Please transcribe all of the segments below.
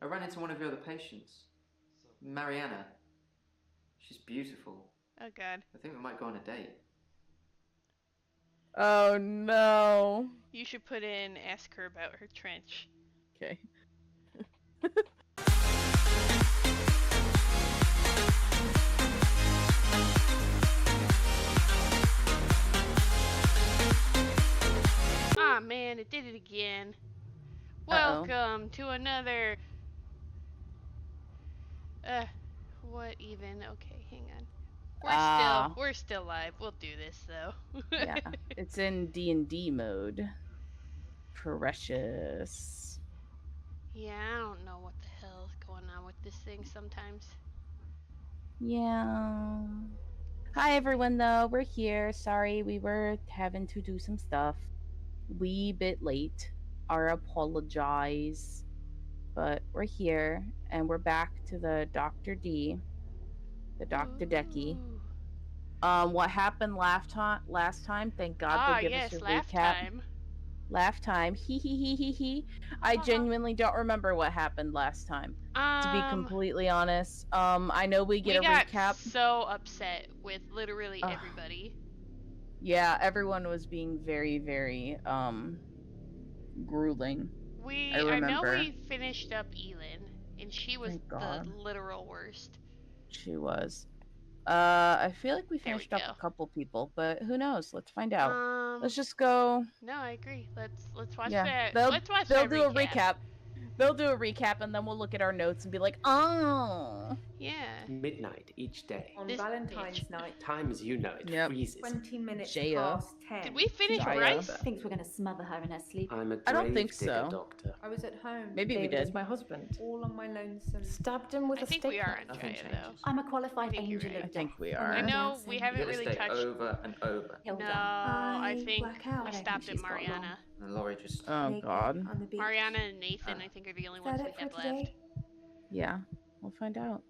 ran into one of your other patients. Mariana. She's beautiful. Oh, God. I think we might go on a date. Oh, no. You should put in, ask her about her trench. Okay. Ah, man, it did it again. Uh-oh. Welcome to another... what even? Okay, hang on. We're still live. We'll do this, though. Yeah, it's in D&D mode. Precious. Yeah, I don't know what the hell is going on with this thing sometimes. Yeah. Hi, everyone, though. We're here. Sorry, we were having to do some stuff. Wee bit late. Our apologize. But we're here, and we're back to the Dr. D. The Dr. Decky. What happened last time? Thank God they give us a recap. Last time. He. I genuinely don't remember what happened last time. To be completely honest. I know we get a recap. We got so upset with literally everybody. Yeah, everyone was being very, very grueling. I know we finished up Elin, and she was the literal worst. She was. I feel like we finished up a couple people, but who knows? Let's find out. Let's just go. No, I agree. Let's watch that. They'll do a recap. They'll do a recap, and then we'll look at our notes and be like, oh. Yeah. Midnight each day. On Valentine's night. Time as you know it freezes. 20 minutes past 10. Did we finish Bryce? Thinks we're going to smother her in her sleep. I'm a I don't think digger, so. Doctor. I was at home. Maybe David we did. was my husband. All on my lonesome. Stabbed him with a stick. I think we are on Jaya, though. I'm a qualified angel. I think we are. I know we haven't really touched. Over and over. No, I think we stopped at Mariana. And Laurie just. Oh God. Mariana and Nathan, I think, are the only ones we have left. Yeah, we'll find out.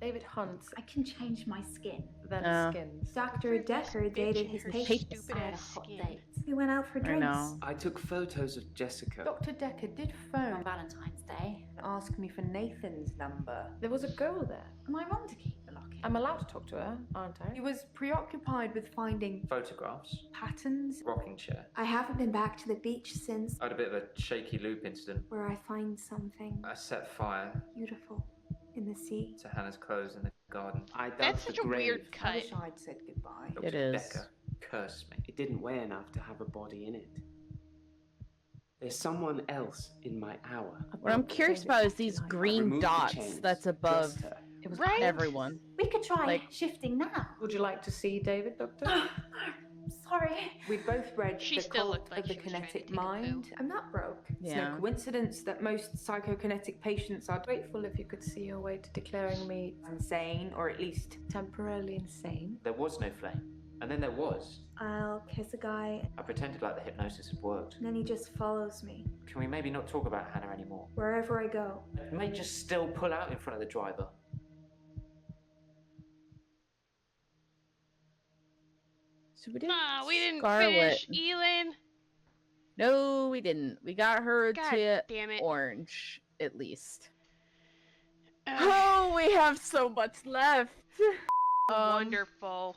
David hunts. I can change my skin. Then skins. Dr. Dekker dated his patient. Stupid ass skin. We went out for drinks. I know. I took photos of Jessica. Dr. Dekker did phone on Valentine's Day and ask me for Nathan's number. There was a girl there. Am I wrong to keep the locket? I'm allowed to talk to her, aren't I? He was preoccupied with finding photographs, patterns, rocking chair. I haven't been back to the beach since. I had a bit of a shaky loop incident where I find something. I set fire. Beautiful. In the sea. To Hannah's clothes in the garden. That's such a weird cut. I wish I'd said goodbye. It is. Dekker cursed me. It didn't weigh enough to have a body in it. There's someone else in my hour. What I'm curious about is these green dots that's above everyone. We could try shifting now. Would you like to see David, Doctor? Sorry. We both read The Cult of the Kinetic Mind. I'm not broke. It's no coincidence that most psychokinetic patients are grateful if you could see your way to declaring me insane, or at least temporarily insane. There was no flame. And then there was. I'll kiss a guy. I pretended like the hypnosis had worked. And then he just follows me. Can we maybe not talk about Hannah anymore? Wherever I go. You may just still pull out in front of the driver. So we didn't. We didn't finish Elin. No, we didn't. We got her to damn it. orange, at least. Oh, we have so much left. Wonderful.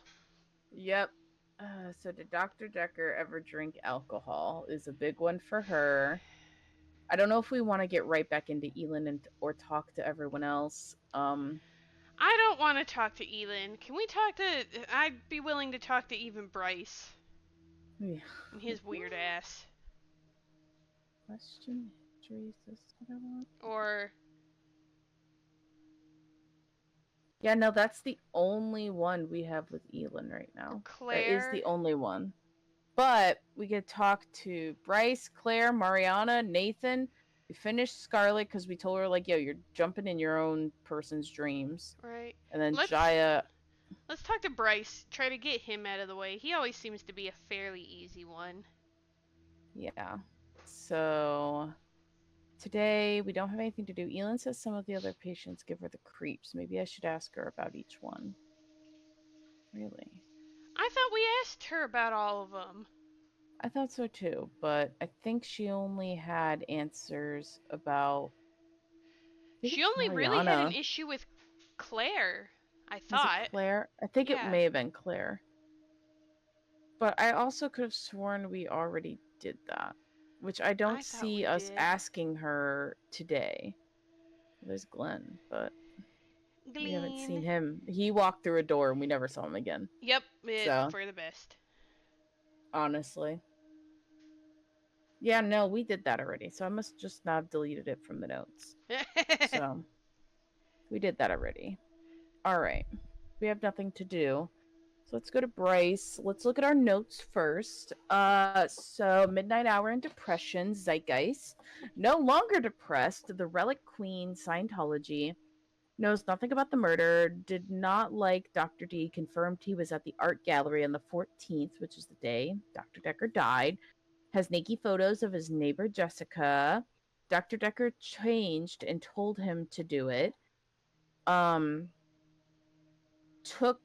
Yep. So did Dr. Dekker ever drink alcohol? Is a big one for her. I don't know if we want to get right back into Elin or talk to everyone else. I don't want to talk to Elin. Can we talk to... I'd be willing to talk to even Bryce. Yeah. And his weird ass. Question history, is this what I want? Or... Yeah, no, that's the only one we have with Elin right now. Claire. That is the only one. But we could talk to Bryce, Claire, Mariana, Nathan. We finished Scarlet because we told her, like, yo, you're jumping in your own person's dreams. Right. And then Jaya... Let's talk to Bryce. Try to get him out of the way. He always seems to be a fairly easy one. Yeah. So... Today, we don't have anything to do. Elin says some of the other patients give her the creeps. Maybe I should ask her about each one. Really? I thought we asked her about all of them. I thought so too, but I think she only had answers about think She it's only really had an Mariana. issue with Claire, I Was thought. it Claire? I think Yeah. it may have been Claire. But I also could have sworn we already did that. Which I don't I thought see we us did. asking her today. There's Glenn, but we haven't seen Glean. him. He walked through a door and we never saw him again. Yep, So. for the best. Honestly. Yeah, no, we did that already. So I must just not have deleted it from the notes. So we did that already. Alright. We have nothing to do. So let's go to Bryce. Let's look at our notes first. So Midnight Hour and Depression, Zeitgeist. No longer depressed, the Relic Queen, Scientology. Knows nothing about the murder. Did not like Dr. D. Confirmed he was at the art gallery on the 14th, which is the day Dr. Dekker died. Has naked photos of his neighbor Jessica. Dr. Dekker changed and told him to do it. Took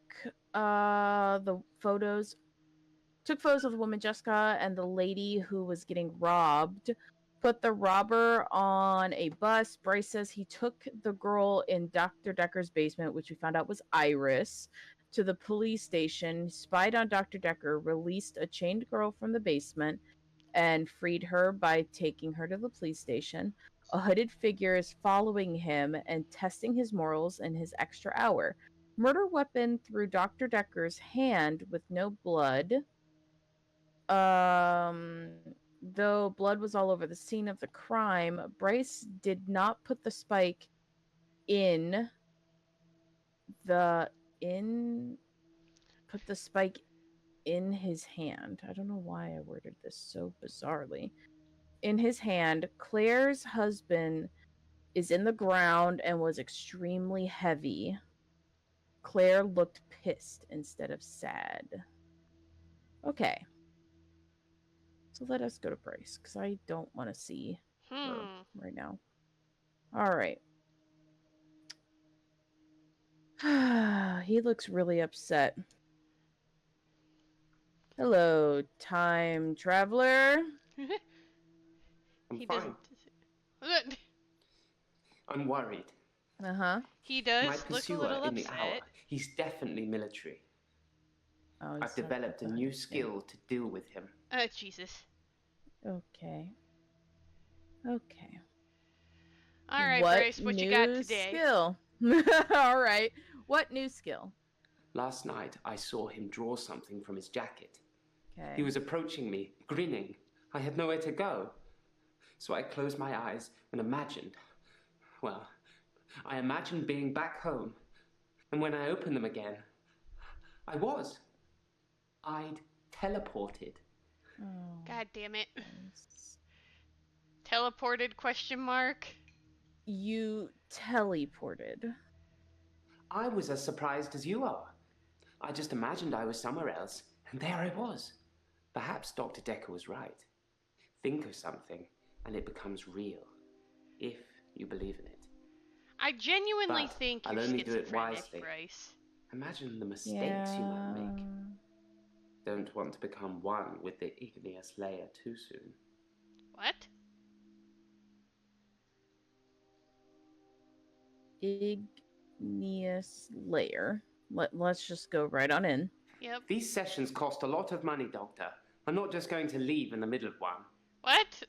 the photos of the woman Jessica and the lady who was getting robbed. Put the robber on a bus. Bryce says he took the girl in Dr. Decker's basement, which we found out was Iris, to the police station, spied on Dr. Dekker, released a chained girl from the basement, and freed her by taking her to the police station. A hooded figure is following him and testing his morals in his extra hour. Murder weapon through Dr. Decker's hand with no blood. Though blood was all over the scene of the crime, Bryce did not put the spike in his hand. I don't know why I worded this so bizarrely. In his hand, Claire's husband is in the ground and was extremely heavy. Claire looked pissed instead of sad. Okay. So let us go to Bryce, because I don't want to see her right now. Alright. He looks really upset. Hello, time traveler. I'm He fine. doesn't. I'm worried. Uh-huh. He does My look a pursuer little in the hour, upset. he's definitely military. Oh, I've developed a new skill to deal with him. Jesus. Okay. Okay. All right, What Bryce, what you got today? Skill? All right. What new skill? Last night, I saw him draw something from his jacket. Okay. He was approaching me, grinning. I had nowhere to go. So I closed my eyes and imagined, well, I imagined being back home. And when I opened them again, I'd teleported. Oh, God damn it. nice. Teleported question mark? You teleported. I was as surprised as you are. I just imagined I was somewhere else, and there I was. Perhaps Dr. Dekker was right. Think of something, and it becomes real. If you believe in it. I genuinely But think I'll you're only do it schizophrenic, wisely. Bryce. Imagine the mistakes you might make. Don't want to become one with the igneous layer too soon. What? Igneous layer. Let's just go right on in. Yep. These sessions cost a lot of money, Doctor. I'm not just going to leave in the middle of one. What?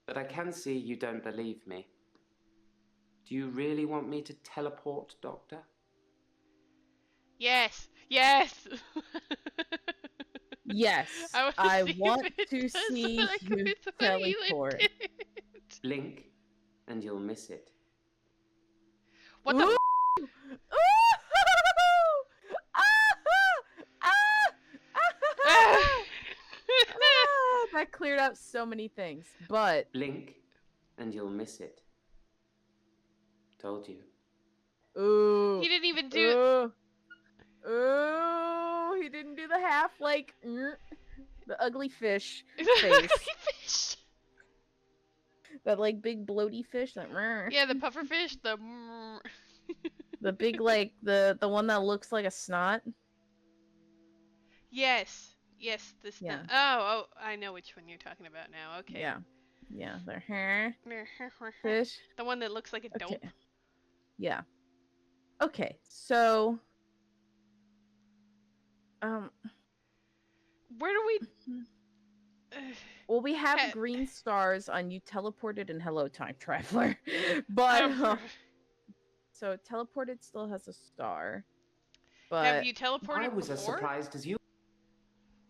But I can see you don't believe me. Do you really want me to teleport, Doctor? Yes. Yes. Yes. I want to see you teleport. Blink, and you'll miss it. What the? Ooh! That cleared up so many things, but Blink, and you'll miss it. Told you. ooh, He didn't even do it. Ooh, he didn't do the half the ugly fish face. Ugly fish. That like big bloaty fish, like Yeah, the puffer fish. the big like the one that looks like a snot. Yes. Yes. This. Yeah. Oh, I know which one you're talking about now. Okay. Yeah, the hair fish. The one that looks like a dope. Okay. Yeah. Okay, so Where do we? well, we have Ha- green stars on you teleported and hello time traveler. But so teleported still has a star. have But you I teleported was as before? surprised as you.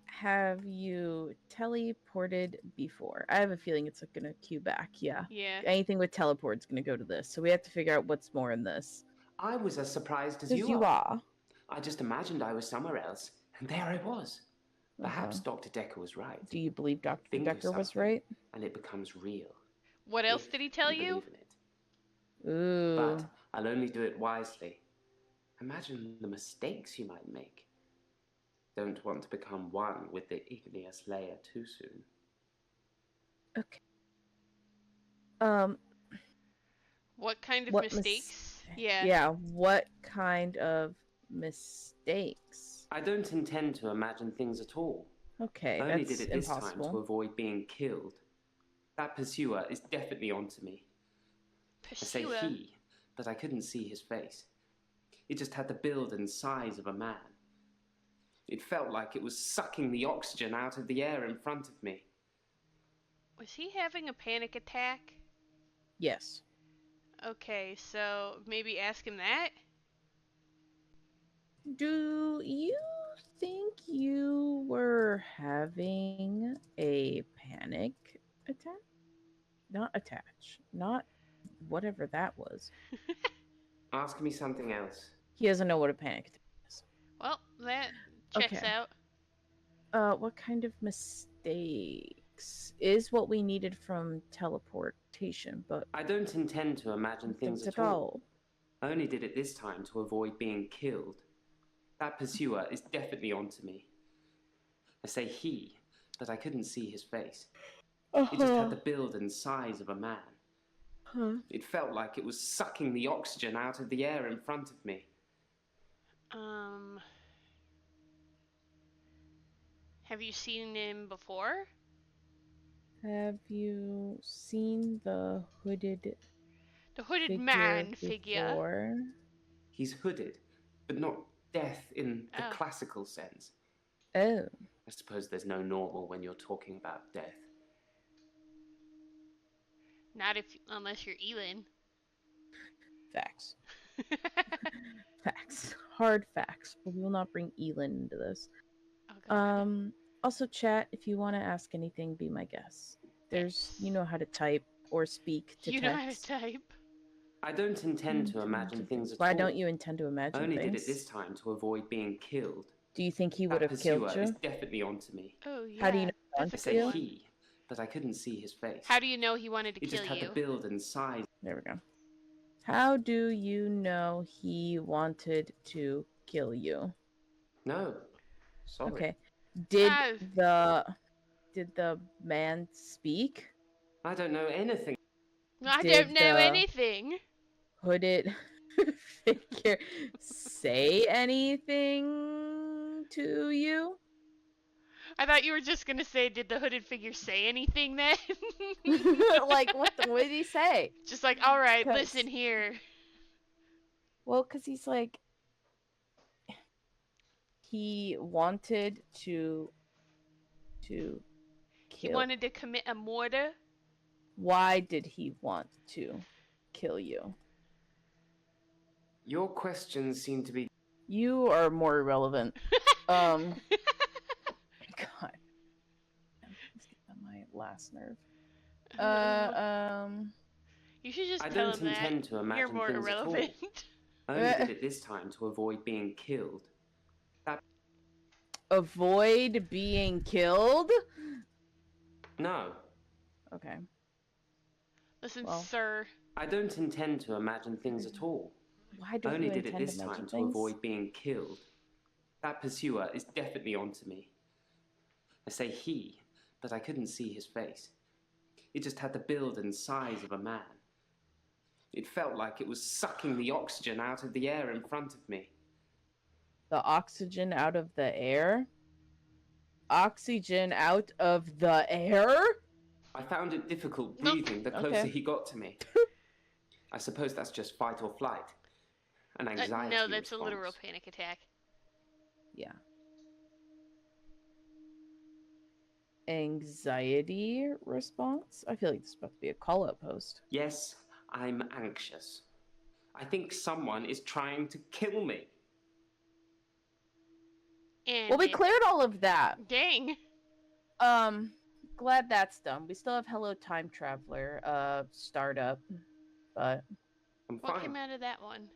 have you teleported before? I have a feeling it's gonna queue back. Yeah. Yeah. Anything with teleport's gonna go to this. So we have to figure out what's more in this. I was as surprised as Because you you are. are. I just imagined I was somewhere else, and there I was. Perhaps Okay. Dr. Dekker was right. Do you believe Dr. Think of Dekker was something, right? and it becomes real. What else If did he tell you? believe in it. Ooh. But I'll only do it wisely. Imagine the mistakes you might make. Don't want to become one with the igneous layer too soon. Okay. What kind of What mistakes? Yeah. Yeah, what kind of mistakes? I don't intend to imagine things at all. Okay, I only that's did it this impossible. time to avoid being killed. That pursuer is definitely onto me. I say Pursuer. he, but I couldn't see his face. It just had the build and size of a man. It felt like it was sucking the oxygen out of the air in front of me. Was he having a panic attack? Yes. Okay, so maybe ask him that? Do you think you were having a panic attack? Not attach. Not whatever that was. Ask me something else. He doesn't know what a panic attack is. Well, that checks Okay. out. What kind of mistakes is what we needed from teleportation, but I don't intend to imagine things things at all. I only did it this time to avoid being killed. That pursuer is definitely onto me. I say he, but I couldn't see his face. It just had the build and size of a man. It felt like it was sucking the oxygen out of the air in front of me. Have you seen him before? Have you seen the hooded The hooded figure man figure. before? He's hooded, but not death in the Oh. classical sense. Oh. I suppose there's no normal when you're talking about death. Not unless you're Elin. Facts. Facts. Hard facts. But we will not bring Elin into this. Oh, God. Also, chat, if you want to ask anything, be my guest. There's, you know how to type or speak to you text. know how to type. I don't intend to imagine things at all. Why don't you intend to imagine I only things? did it this time to avoid being killed. Do you think he That would have killed pursuer you? is definitely onto me. Oh, yeah. How do you know he That's wants a I good say one. he, but I couldn't see his face. How do you know he wanted to It kill just had you? the build and size. There we go. How do you know he wanted to kill you? No. Sorry. Okay. Did Ah. the man speak? I don't know anything. I Did don't know the anything. hooded figure say anything to you? I thought you were just gonna say, did the hooded figure say anything then? Like, what did he say? Just like, alright, 'Cause- listen here. Well, because he's like, he wanted to kill. He wanted to commit a murder. Why did he want to kill you? Your questions seem to be. You are more irrelevant. God. Let's get on my last nerve. You should just I tell don't him that. intend to imagine You're more things at all. irrelevant. I only did it this time to avoid being killed. Avoid being killed? No. Okay. Listen, Well. sir. I don't intend to imagine things at all. Why I don't only you did it intend this to imagine time to things? avoid being killed. That pursuer is definitely onto me. I say he, but I couldn't see his face. It just had the build and size of a man. It felt like it was sucking the oxygen out of the air in front of me. The oxygen out of the air? Oxygen out of the air? I found it difficult breathing the closer Okay. he got to me. I suppose that's just fight or flight. An anxiety no, that's response. a literal panic attack. Yeah. Anxiety response? I feel like this is about to be a call-out post. Yes, I'm anxious. I think someone is trying to kill me. And well, we cleared all of that. Dang. Glad that's done. We still have Hello Time Traveler, startup, but... I'm What fine. came out of that one?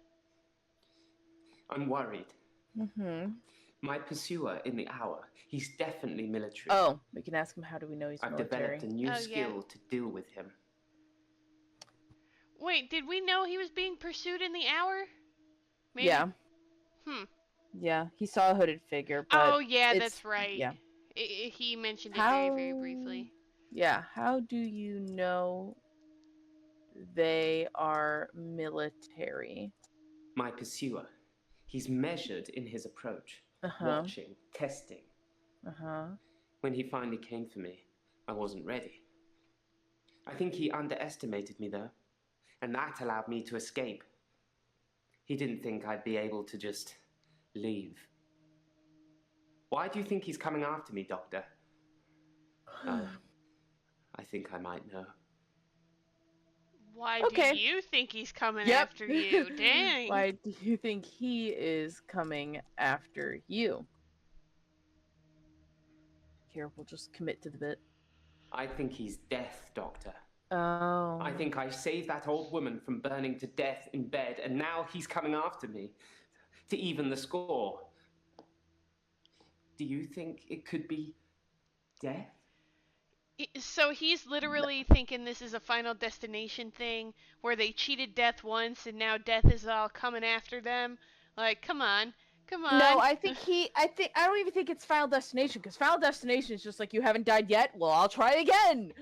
I'm worried. Mm-hmm. My pursuer in the hour, he's definitely military. Oh, we can ask him how do we know he's I've military. developed a new skill yeah. to deal with him. Wait, did we know he was being pursued in the hour? Maybe? Yeah. Yeah, he saw a hooded figure, but oh, yeah, that's right. Yeah. He mentioned it very, very briefly. Yeah, how do you know they are military? My pursuer, he's measured in his approach. Watching, testing. When he finally came for me, I wasn't ready. I think he underestimated me, though, and that allowed me to escape. He didn't think I'd be able to just leave. Why do you think he's coming after me, Doctor? I think I might know. Why do you think he's coming after you? Dang. Why do you think he is coming after you? Here, we'll just commit to the bit. I think he's death, Doctor. Oh. I think I saved that old woman from burning to death in bed, and now he's coming after me to even the score. Do you think it could be death? So he's literally thinking this is a Final Destination thing where they cheated death once and now death is all coming after them. Like, come on. No, I don't even think it's Final Destination, because Final Destination is just like, you haven't died yet? Well, I'll try again!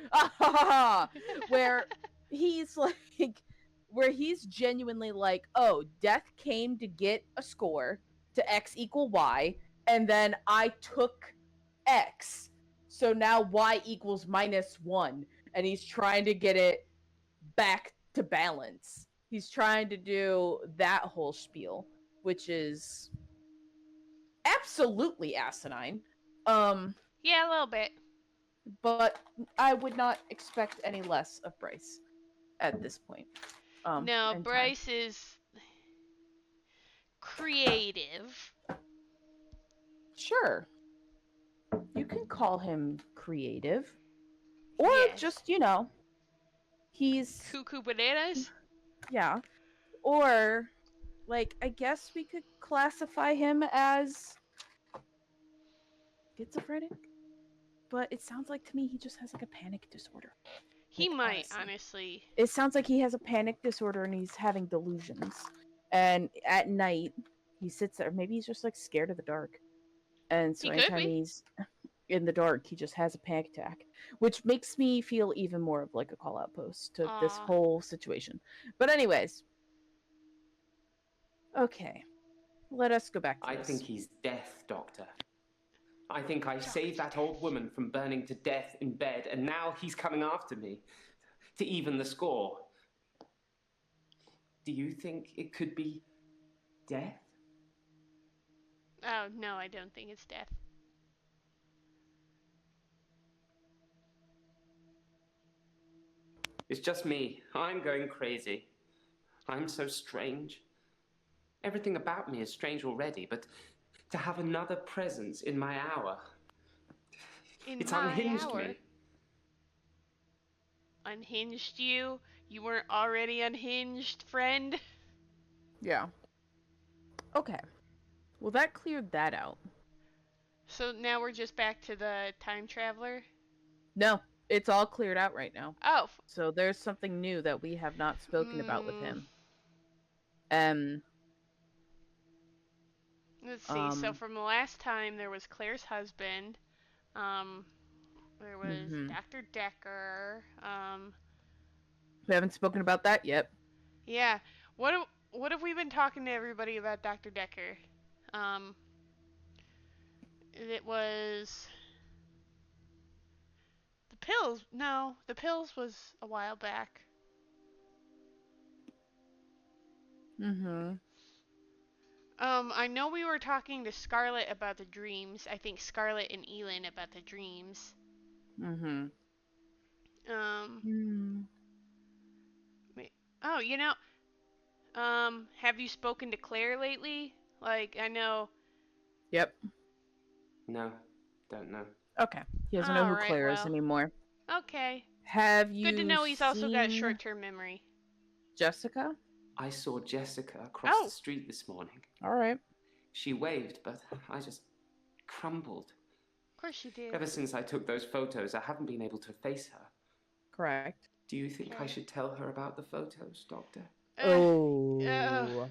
Where he's genuinely like, oh, death came to get a score to X equal Y, and then I took X, so now Y equals -1, and he's trying to get it back to balance. He's trying to do that whole spiel, which is absolutely asinine. Yeah, a little bit. But I would not expect any less of Bryce at this point. No, Bryce is creative. Sure. You can call him creative. Or just, he's... Cuckoo bananas? Yeah. Or, like, I guess we could classify him as schizophrenic? But it sounds like to me he just has, like, a panic disorder. He might, honestly. It sounds like he has a panic disorder and he's having delusions. And at night, he sits there. Maybe he's just, like, scared of the dark. And so anytime he's in the dark, he just has a panic attack. Which makes me feel even more of, like, a call-out post to this whole situation. But anyways. Okay. Let us go back to this. I think he's death, Doctor. I think I saved that old woman from burning to death in bed, and now he's coming after me to even the score. Do you think it could be death? Oh, no, I don't think it's death. It's just me. I'm going crazy. I'm so strange. Everything about me is strange already, but to have another presence in my hour, it's unhinged me. Unhinged you? You weren't already unhinged, friend? Yeah. Okay. Well, that cleared that out. So now we're just back to the time traveler? No, it's all cleared out right now. Oh. So there's something new that we have not spoken about with him. Let's see. So from the last time, there was Claire's husband. There was Dr. Dekker. We haven't spoken about that yet. Yeah. What have we been talking to everybody about Dr. Dekker? It was the pills. No, the pills was a while back. Mm-hmm. I know we were talking to Scarlett about the dreams. I think Scarlett and Elin about the dreams. Mm-hmm. Um, Mm. oh, have you spoken to Claire lately? Like, I know. Yep. No, don't know. Okay. He doesn't know who Alright, Claire is well. anymore. Okay. Have Good to you know he's also got seen short-term memory. Jessica? I saw Jessica across the Oh. street this morning. All right. She waved, but I just crumbled. Of course you did. Ever since I took those photos, I haven't been able to face her. Correct. Do you think I Okay. should tell her about the photos, Doctor? Oh.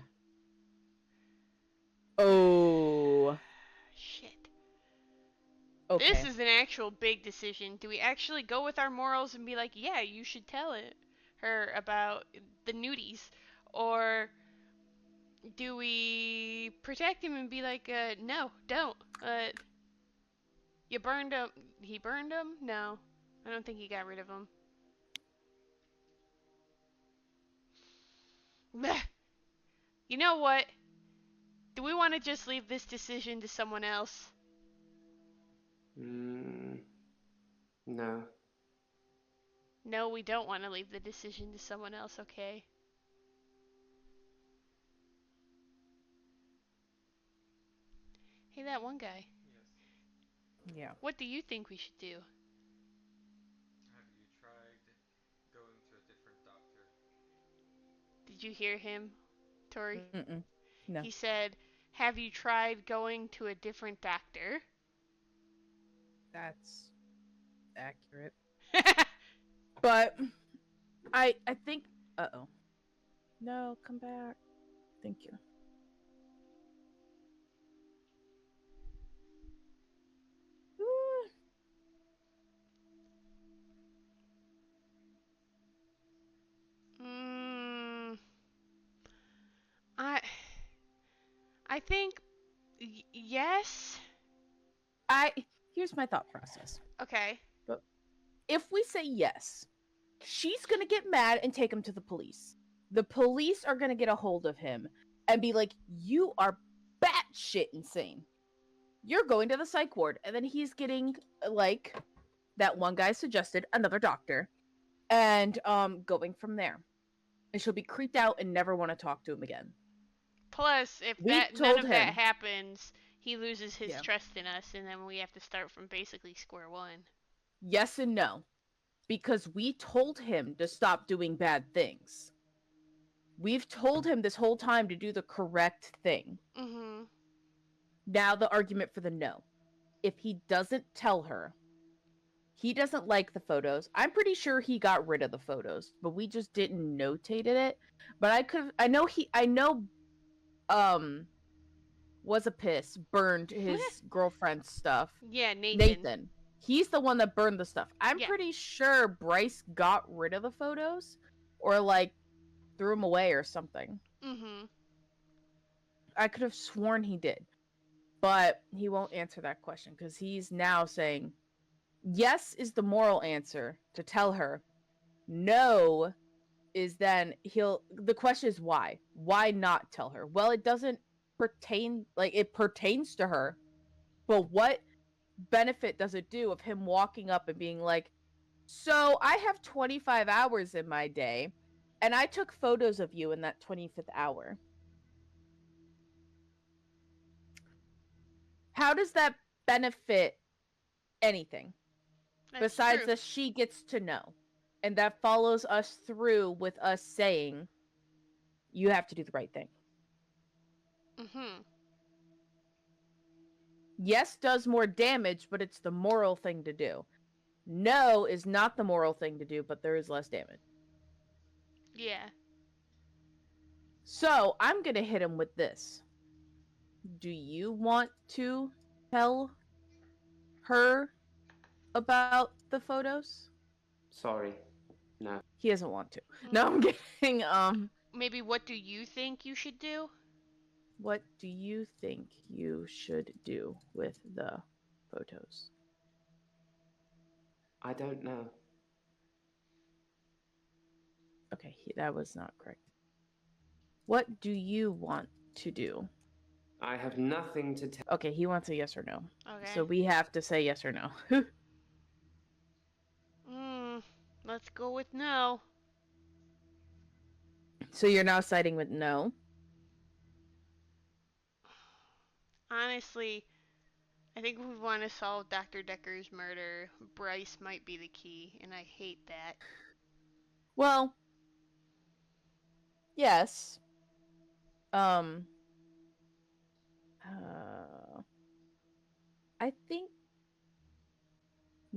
Oh. Shit. Okay. This is an actual big decision. Do we actually go with our morals and be like, yeah, you should tell her about the nudies? Or do we protect him and be like, no, don't. You burned him. He burned him? No. I don't think he got rid of him. Blech. You know what? Do we want to just leave this decision to someone else? No. No, we don't want to leave the decision to someone else, okay? Hey, that one guy. Yeah. What do you think we should do? Have you tried going to a different doctor? Did you hear him, Tori? Mm-mm. No. He said, have you tried going to a different doctor? That's accurate. But I think uh-oh. No, come back. Thank you. Ooh. mm, I I think yes. Here's my thought process. Okay. But if we say yes, she's gonna get mad and take him to the police. The police are gonna get a hold of him and be like, "You are batshit insane. You're going to the psych ward," and then he's getting like that one guy suggested, another doctor, and going from there. And she'll be creeped out and never want to talk to him again. Plus, if We none told of that him. happens, he loses his Yeah. trust in us, and then we have to start from basically square one. Yes and no. Because we told him to stop doing bad things. We've told him this whole time to do the correct thing. Mm-hmm. Now the argument for the no. If he doesn't tell her, he doesn't like the photos. I'm pretty sure he got rid of the photos, but we just didn't notate it. But I know was a piss, burned his girlfriend's stuff. Yeah, Nathan. He's the one that burned the stuff. I'm Yeah. pretty sure Bryce got rid of the photos or like threw them away or something. Mm-hmm. I could have sworn he did. But he won't answer that question because he's now saying yes is the moral answer to tell her. No is then the question is why? Why not tell her? Well, it doesn't pertain, like it pertains to her. But what benefit does it do of him walking up and being like, "So, I have 25 hours in my day and I took photos of you in that 25th hour." How does that benefit anything? That's Besides true. that she gets to know. And that follows us through with us saying, you have to do the right thing. Mm-hmm. Yes does more damage, but it's the moral thing to do. No is not the moral thing to do, but there is less damage. Yeah. So, I'm going to hit him with this. Do you want to tell her about the photos? Sorry. No. He doesn't want to. No, I'm kidding. Maybe what do you think you should do? What do you think you should do with the photos? I don't know. Okay, that was not correct. What do you want to do? I have nothing to tell. Okay, he wants a yes or no. Okay. So we have to say yes or no. Let's go with no. So you're now siding with no? Honestly, I think if we want to solve Dr. Dekker's murder, Bryce might be the key, and I hate that. Well, yes. I think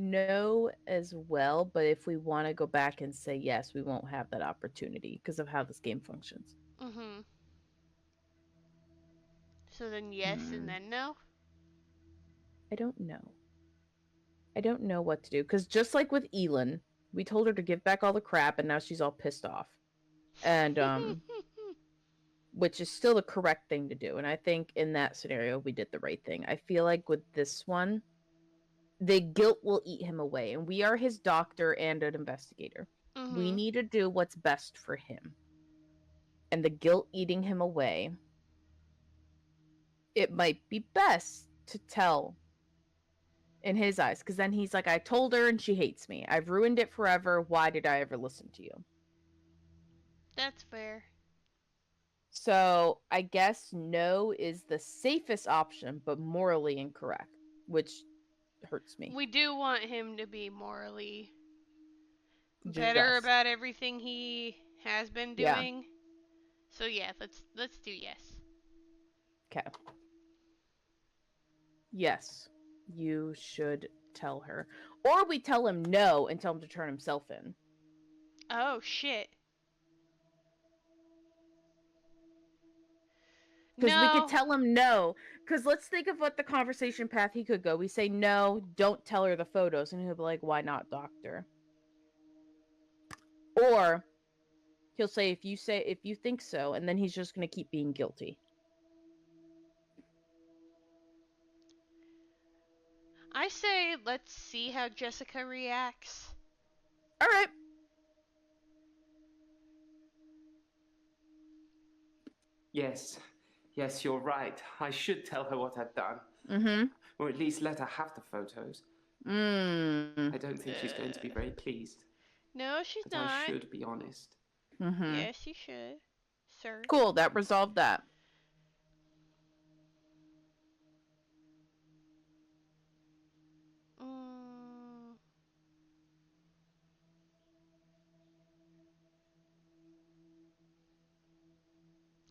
no as well, but if we want to go back and say yes, we won't have that opportunity because of how this game functions. Mm-hmm. So then yes and then no? I don't know. I don't know what to do because just like with Elin, we told her to give back all the crap and now she's all pissed off. And which is still the correct thing to do. And I think in that scenario we did the right thing. I feel like with this one, the guilt will eat him away, and we are his doctor and an investigator. We need to do what's best for him. And the guilt eating him away, it might be best to tell in his eyes, because then he's like, I told her and she hates me. I've ruined it forever. Why did I ever listen to you? That's fair. So I guess no is the safest option, but morally incorrect, which hurts me. We do want him to be morally better Just. about everything he has been doing. Yeah. So yeah, let's do yes. Okay. Yes, you should tell her. Or we tell him no and tell him to turn himself in. Oh, shit. Because we could tell him no. Because let's think of what the conversation path he could go. We say, no, don't tell her the photos. And he'll be like, why not, doctor? Or he'll say, if you think so. And then he's just going to keep being guilty. I say, let's see how Jessica reacts. All right. Yes, you're right. I should tell her what I've done. Mm-hmm. Or at least let her have the photos. Mm. I don't think she's going to be very pleased. No, she's but not. I should be honest. Mm-hmm. Yes, you should, sir. Cool, that resolved that.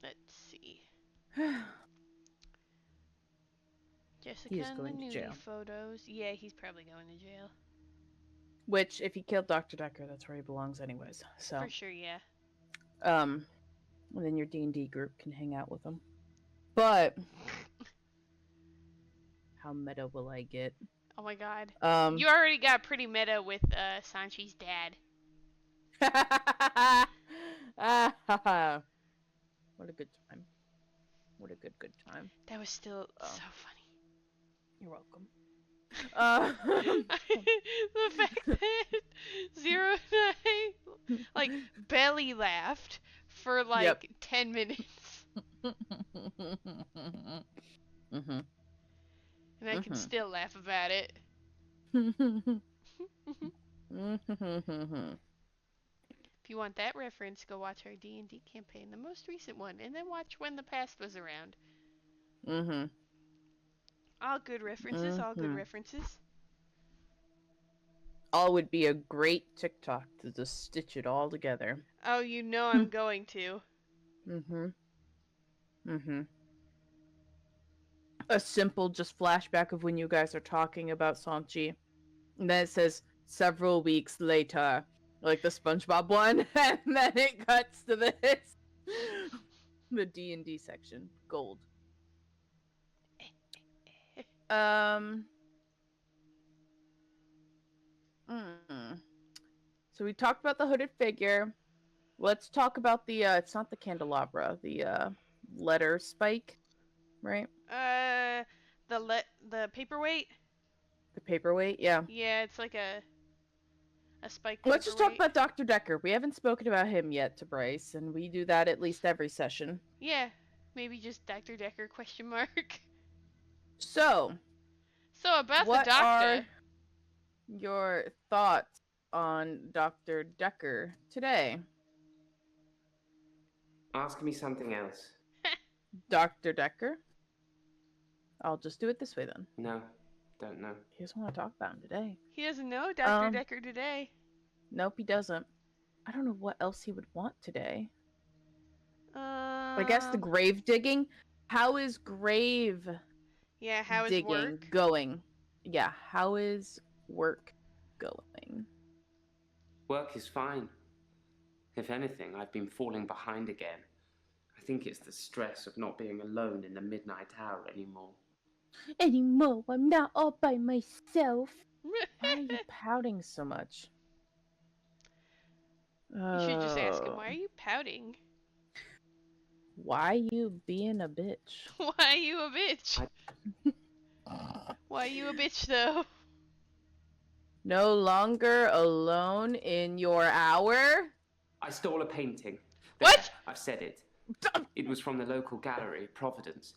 Let's see. Jessica and the nudie photos. Yeah, he's probably going to jail. Which, if he killed Dr. Dekker, that's where he belongs anyways. So for sure, yeah. And then your D&D group can hang out with him. But how meta will I get? Oh my god. You already got pretty meta with Sanchi's dad. What a good time. What a good time. That was still so funny. You're welcome. The fact that 0 and I like belly laughed for like 10 minutes. Mm-hmm. And I can still laugh about it. If you want that reference, go watch our D&D campaign, the most recent one, and then watch When the Past Was Around. All good references, all good references. All would be a great TikTok to just stitch it all together. Oh, you know I'm going to. A simple just flashback of when you guys are talking about Sanchi. And then it says, several weeks later. Like the SpongeBob one. And then it cuts to this. The D&D section. Gold. So we talked about the hooded figure. Let's talk about the, it's not the candelabra, the letter spike, right? The paperweight? The paperweight, yeah. Yeah, it's like a... a spike Let's just talk paperweight. about Dr. Dekker. We haven't spoken about him yet to Bryce, and we do that at least every session. Yeah, maybe just Dr. Dekker question mark. So, So about what the doctor. are your thoughts on Dr. Dekker today? Ask me something else. Dr. Dekker? I'll just do it this way then. No, don't know. He doesn't want to talk about him today. He doesn't know Dr. Dekker today. Nope, he doesn't. I don't know what else he would want today. I I guess the grave digging. How is grave Yeah, how is digging work? going? Yeah, how is work going? Work is fine. If anything, I've been falling behind again. I think it's the stress of not being alone in the midnight hour anymore. I'm not all by myself. Why are you pouting so much? You should just ask him, why are you pouting? Why you being a bitch? Why are you a bitch? Why are you a bitch, though? No longer alone in your hour? I stole a painting. What? There, I've said it. It was from the local gallery, Providence.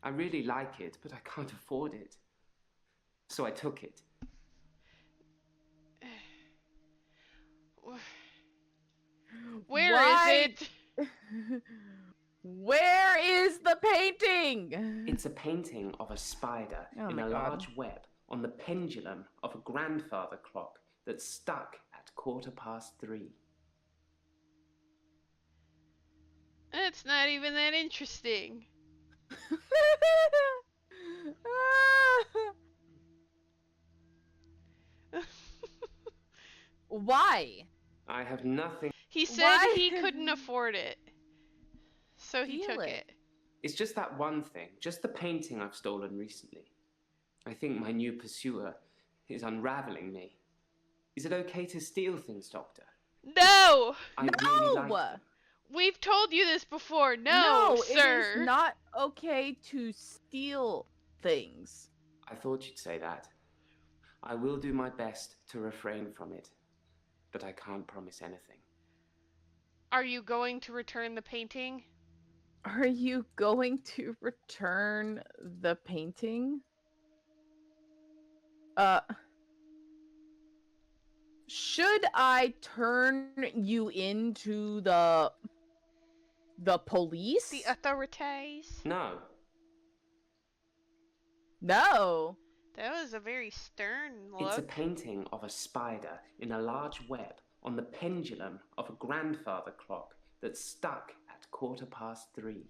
I really like it, but I can't afford it. So I took it. Where is it? Where is the painting? It's a painting of a spider in a large web on the pendulum of a grandfather clock that's stuck at 3:15. That's not even that interesting. Why? I have nothing. He said Why? he couldn't afford it. So he Feel took it. it. It's just that one thing, just the painting I've stolen recently. I think my new pursuer is unraveling me. Is it okay to steal things, Doctor? No! I really like No! them. We've told you this before. No, sir. It is not okay to steal things. I thought you'd say that. I will do my best to refrain from it, but I can't promise anything. Are you going to return the painting? Are you going to return the painting? Should I turn you into the police? The authorities? No. No. That was a very stern look. It's a painting of a spider in a large web on the pendulum of a grandfather clock that's stuck at 3:15.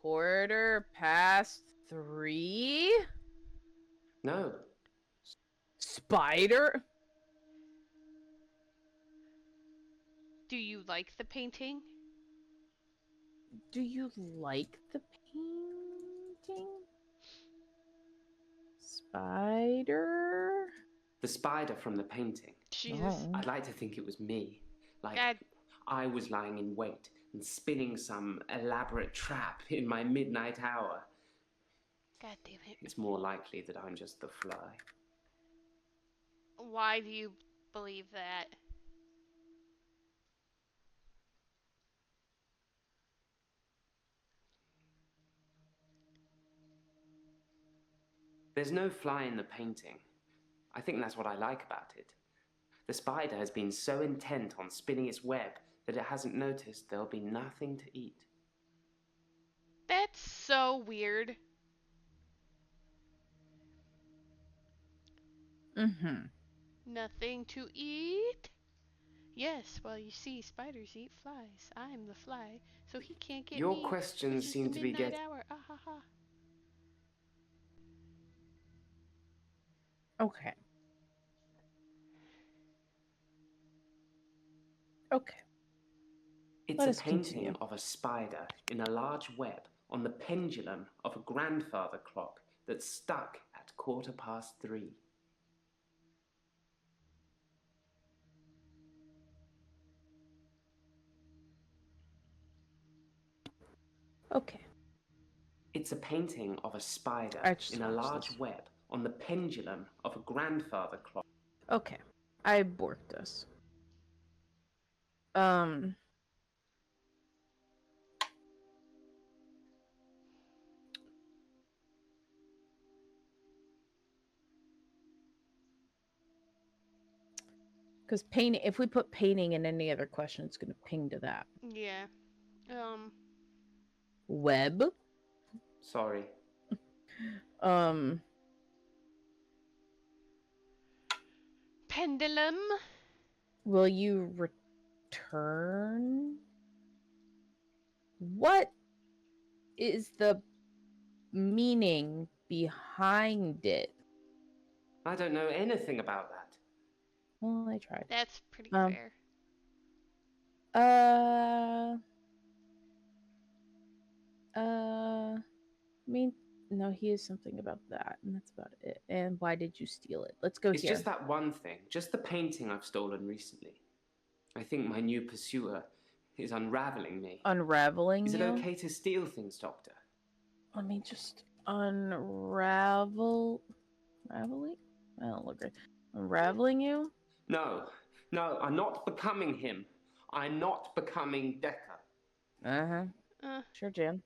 3:15? No. Spider? Do you like the painting? Do you like the painting? Spider? The spider from the painting. Jesus. Oh. I'd like to think it was me. Like God. I was lying in wait and spinning some elaborate trap in my midnight hour. God damn it. It's more likely that I'm just the fly. Why do you believe that? There's no fly in the painting. I think that's what I like about it. The spider has been so intent on spinning its web that it hasn't noticed there'll be nothing to eat. That's so weird. Mm-hmm. Nothing to eat? Yes, well, you see, spiders eat flies. I'm the fly, so he can't get Your me. questions which is seem the to be midnight getting... hour. Ah ha ha. Okay. Okay. It's Let a us painting continue. of a spider in a large web on the pendulum of a grandfather clock that's stuck at 3:15. Okay. It's a painting of a spider I just in a watched large this. web on the pendulum of a grandfather clock. Okay, I borked this. Because painting, if we put painting in any other question, it's going to ping to that. Yeah. Web. Sorry. Pendulum. Will you return? What is the meaning behind it? I don't know anything about that. Well, I tried. That's pretty fair. I mean, no, he is something about that, and that's about it. And why did you steal it? Let's go It's here. just that one thing, just the painting I've stolen recently. I think my new pursuer is unraveling me. Unraveling Is it you? okay to steal things, Doctor? Let me just unraveling? I don't look right. Unraveling you? No, I'm not becoming him. I'm not becoming Dekker. Sure, Jan.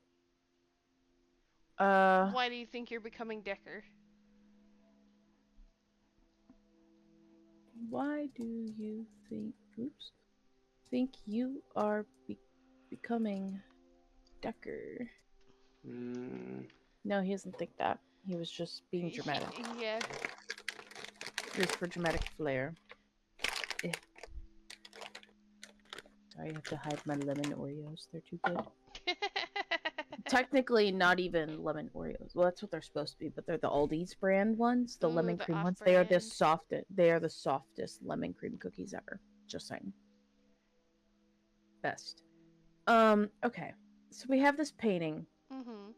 Why do you think you're becoming Dekker? Why do you think you are becoming Dekker? No, he doesn't think that. He was just being dramatic. Yeah. Just for dramatic flair. Sorry, I have to hide my lemon Oreos. They're too good. Technically, not even lemon Oreos. Well, that's what they're supposed to be, but they're the Aldi's brand ones, the lemon cream ones. They are the softest. They are the softest lemon cream cookies ever. Just saying. Best. Okay. So we have this painting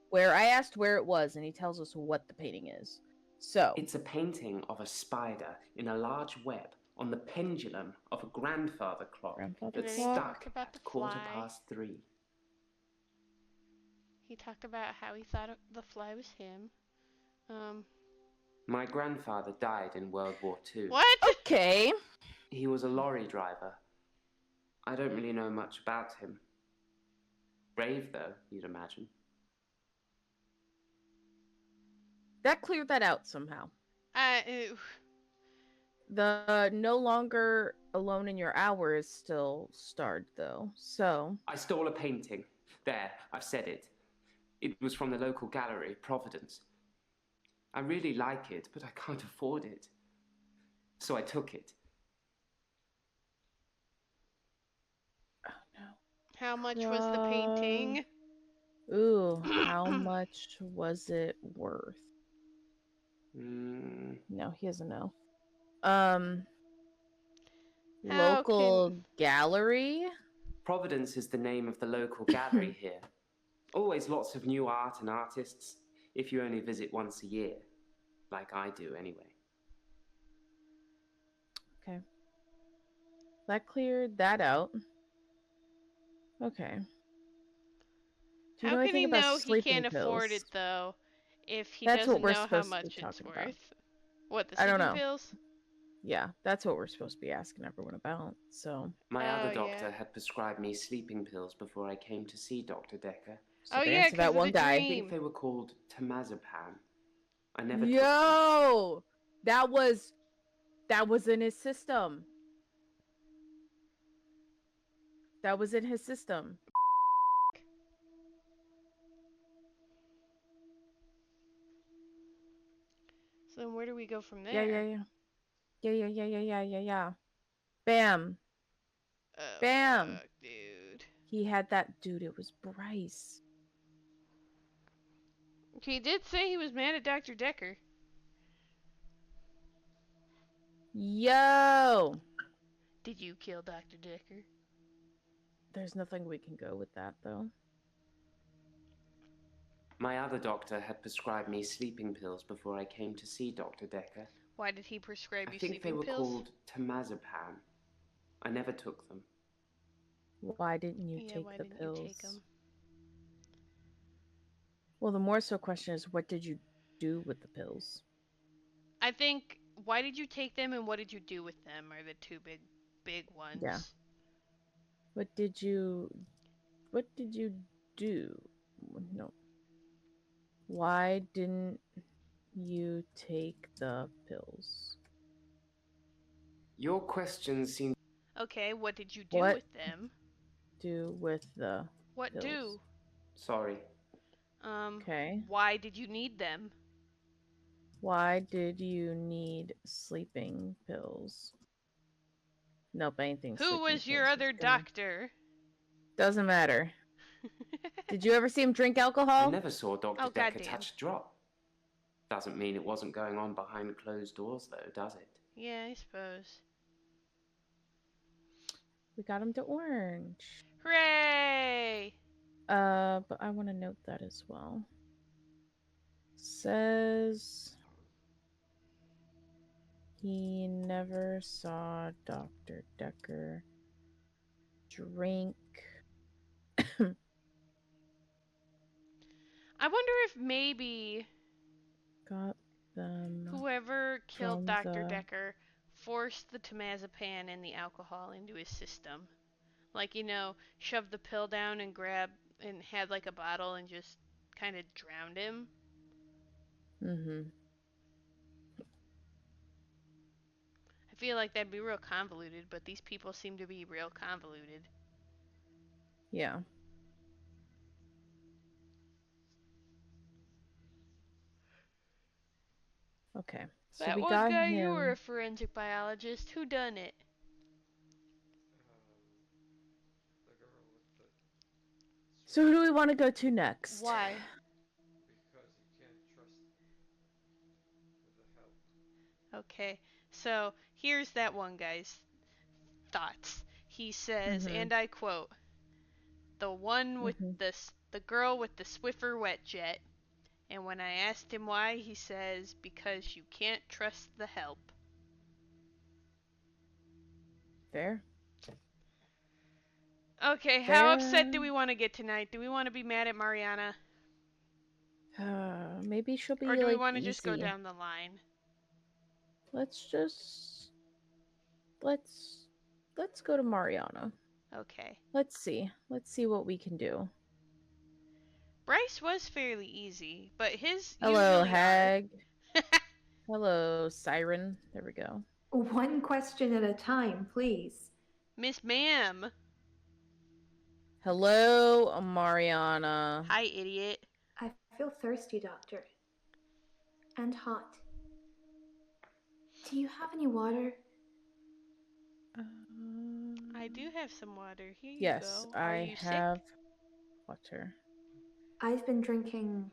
where I asked where it was, and he tells us what the painting is. So it's a painting of a spider in a large web on the pendulum of a grandfather clock that's stuck at 3:15. He talked about how he thought the fly was him. My grandfather died in World War II. What? Okay. He was a lorry driver. I don't really know much about him. Brave, though, you'd imagine. That cleared that out somehow. Ew. The no longer alone in your hour is still starred, though. So I stole a painting. There, I've said it. It was from the local gallery, Providence. I really like it, but I can't afford it. So I took it. Oh no. How much was the painting? Ooh, how much was it worth? No, he doesn't know. Local gallery? Providence is the name of the local gallery here. Always lots of new art and artists, if you only visit once a year. Like I do, anyway. Okay. That cleared that out. Okay. Do you know anything about sleeping pills? How can he know he can't afford it, though, if he That's doesn't what we're know how supposed to be much it's talking worth? about. What, the I don't sleeping know. pills? Yeah, that's what we're supposed to be asking everyone about, so... My other doctor had prescribed me sleeping pills before I came to see Dr. Dekker. So yeah, because that one guy. I think they were called temazepam. I never took them. That was in his system. That was in his system. So then where do we go from there? Yeah. Bam. Oh, Bam. fuck, dude. He had that dude. It was Bryce. He did say he was mad at Dr. Dekker. Yo. Did you kill Dr. Dekker? There's nothing we can go with that, though. My other doctor had prescribed me sleeping pills before I came to see Dr. Dekker. Why did he prescribe you sleeping pills? I think they were called temazepam. I never took them. Why didn't you take why the didn't pills? You take them? Well, the more so question is, what did you do with the pills? I think why did you take them and what did you do with them are the two big ones. Yeah. What did you do? No. Why didn't you take the pills? Your questions seem. Okay, what did you do What with them? do with the What pills? do? Sorry. Okay. Why did you need them? Why did you need sleeping pills? Nope, anything. Who was your other doctor? Doesn't matter. Did you ever see him drink alcohol? I never saw Dr. Oh, Dekker goddamn. touch a drop. Doesn't mean it wasn't going on behind closed doors, though, does it? Yeah, I suppose. We got him to orange. Hooray! But I want to note that as well. Says he never saw Dr. Dekker drink. I wonder if maybe Got them. whoever killed from Dr. the- Dekker forced the temazepam and the alcohol into his system. Like, shoved the pill down and and had like a bottle and just kind of drowned him. Mm-hmm. I feel like that'd be real convoluted, but these people seem to be real convoluted. Yeah. Okay. So That we one got guy, him. you were a forensic biologist. Who done it? The girl with the. So who do we want to go to next? Why? Because you can't trust the help. Okay, so here's that one guy's thoughts. He says, Mhm. and I quote, "The one with Mhm. the girl with the Swiffer wet jet." And when I asked him why, he says, "Because you can't trust the help." Fair. Okay, how upset do we want to get tonight? Do we want to be mad at Mariana? Maybe she'll be Or do we like want to easy. just go down the line? Let's go to Mariana. Okay. Let's see what we can do. Bryce was fairly easy, but his Hello, usually Hag. Hello, Siren. There we go. One question at a time, please. Miss Ma'am. Hello, Mariana. Hi, idiot. I feel thirsty, Doctor. And hot. Do you have any water? I do have some water. Here you Yes, go. Are I you have sick? water. I've been drinking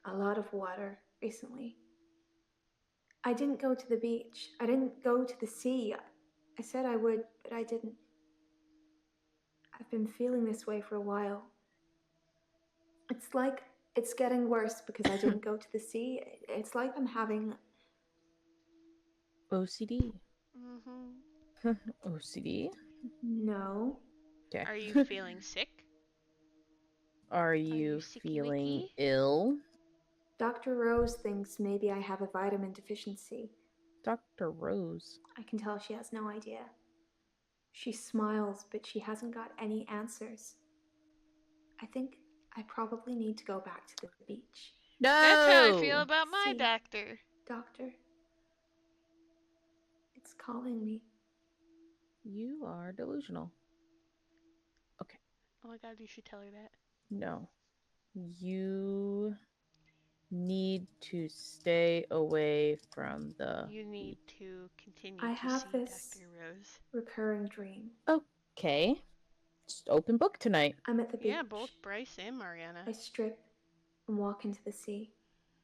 a lot of water recently. I didn't go to the beach. I didn't go to the sea. I said I would, but I didn't. I've been feeling this way for a while. It's like it's getting worse because I didn't go to the sea. It's like I'm having OCD. Mm-hmm. OCD? No. Okay. Are you feeling sick? Are you sicky feeling wicky? ill? Dr. Rose thinks maybe I have a vitamin deficiency. Dr. Rose. I can tell she has no idea. She smiles, but she hasn't got any answers. I think I probably need to go back to the beach. No! That's how I feel about my See, doctor. Doctor, it's calling me. You are delusional. Okay. Oh my god, you should tell her that. No. You need to stay away from the You need beach. to continue I to have see this Dr. Rose. recurring dream. Okay. Just open book tonight. I'm at the beach. Yeah, both Bryce and Mariana. I strip and walk into the sea.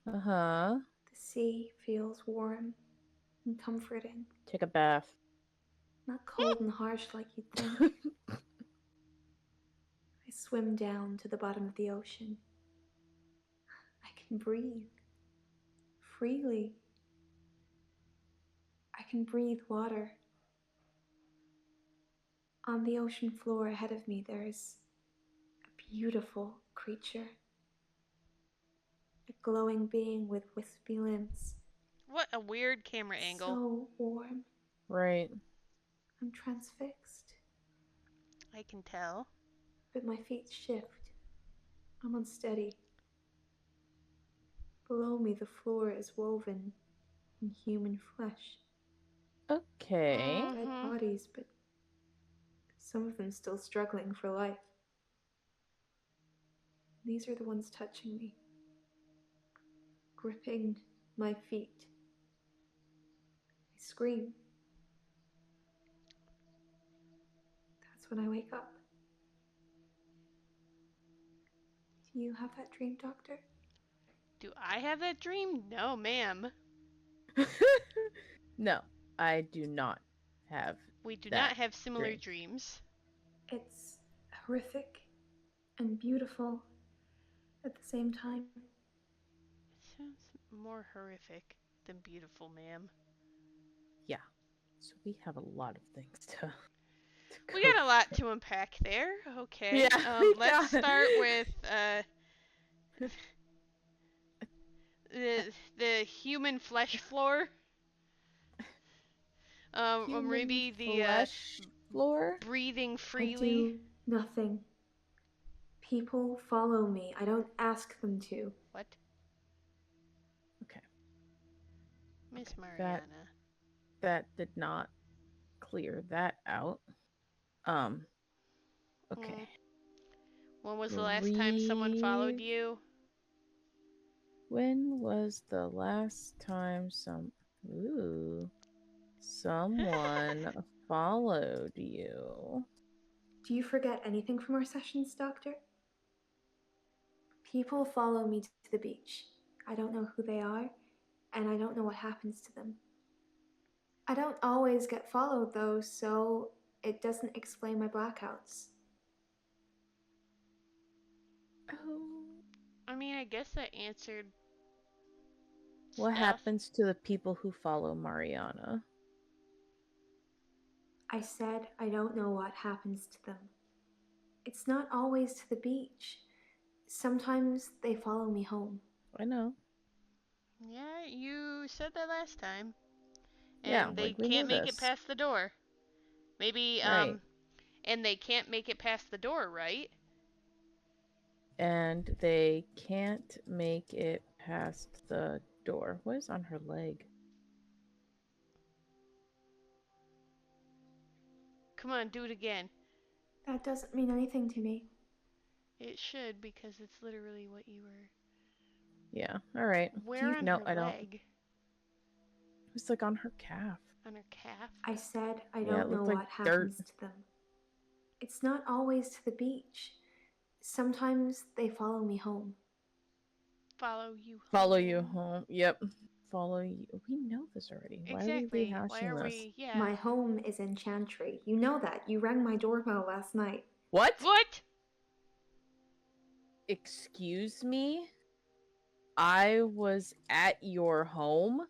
Uh-huh. The sea feels warm and comforting. Take a bath. Not cold and harsh like you'd think. I swim down to the bottom of the ocean. I can breathe freely. I can breathe water. On the ocean floor ahead of me, there's a beautiful creature. A glowing being with wispy limbs. What a weird camera angle. So warm. Right. I'm transfixed. I can tell. But my feet shift. I'm unsteady. Below me, the floor is woven in human flesh. Okay. Dead Mhm. bodies, but some of them still struggling for life. These are the ones touching me, gripping my feet. I scream. That's when I wake up. Do you have that dream, Doctor? Do I have that dream? No, ma'am. No, I do not have. We do that not have similar dream. dreams. It's horrific and beautiful at the same time. It sounds more horrific than beautiful, ma'am. Yeah. So we have a lot of things to We go got a lot through. to unpack there. Okay. Yeah, we Let's got- start with the human flesh floor. Or maybe the flesh floor. breathing I freely. do nothing. People follow me. I don't ask them to. What? Okay. Miss Okay, Mariana. That did not clear that out. Okay. When was the last time someone followed you? When was the last time someone followed you? Do you forget anything from our sessions, Doctor? People follow me to the beach. I don't know who they are, and I don't know what happens to them. I don't always get followed, though, so it doesn't explain my blackouts. Oh. I mean, I guess that answered. What stuff. happens to the people who follow Mariana? I said I don't know what happens to them. It's not always to the beach. Sometimes they follow me home. I know. Yeah, you said that last time. And Yeah, they like we can't know make it this. past the door. Maybe, Right. and they can't make it past the door, right? And they can't make it past the door. What is on her leg? Come on, do it again. That doesn't mean anything to me. It should, because it's literally what you were. Yeah, alright. Where on No, her I don't. leg? It was like on her calf. On her calf? I said I Yeah, it don't know looked like what happens to them. It's not always to the beach. Sometimes they follow me home. Follow you home. Follow you home. Yep. Follow you. We know this already. Exactly. Why are we rehashing Why are this? we? Yeah. My home is in Chantry. You know that. You rang my doorbell last night. What? What? Excuse me? I was at your home?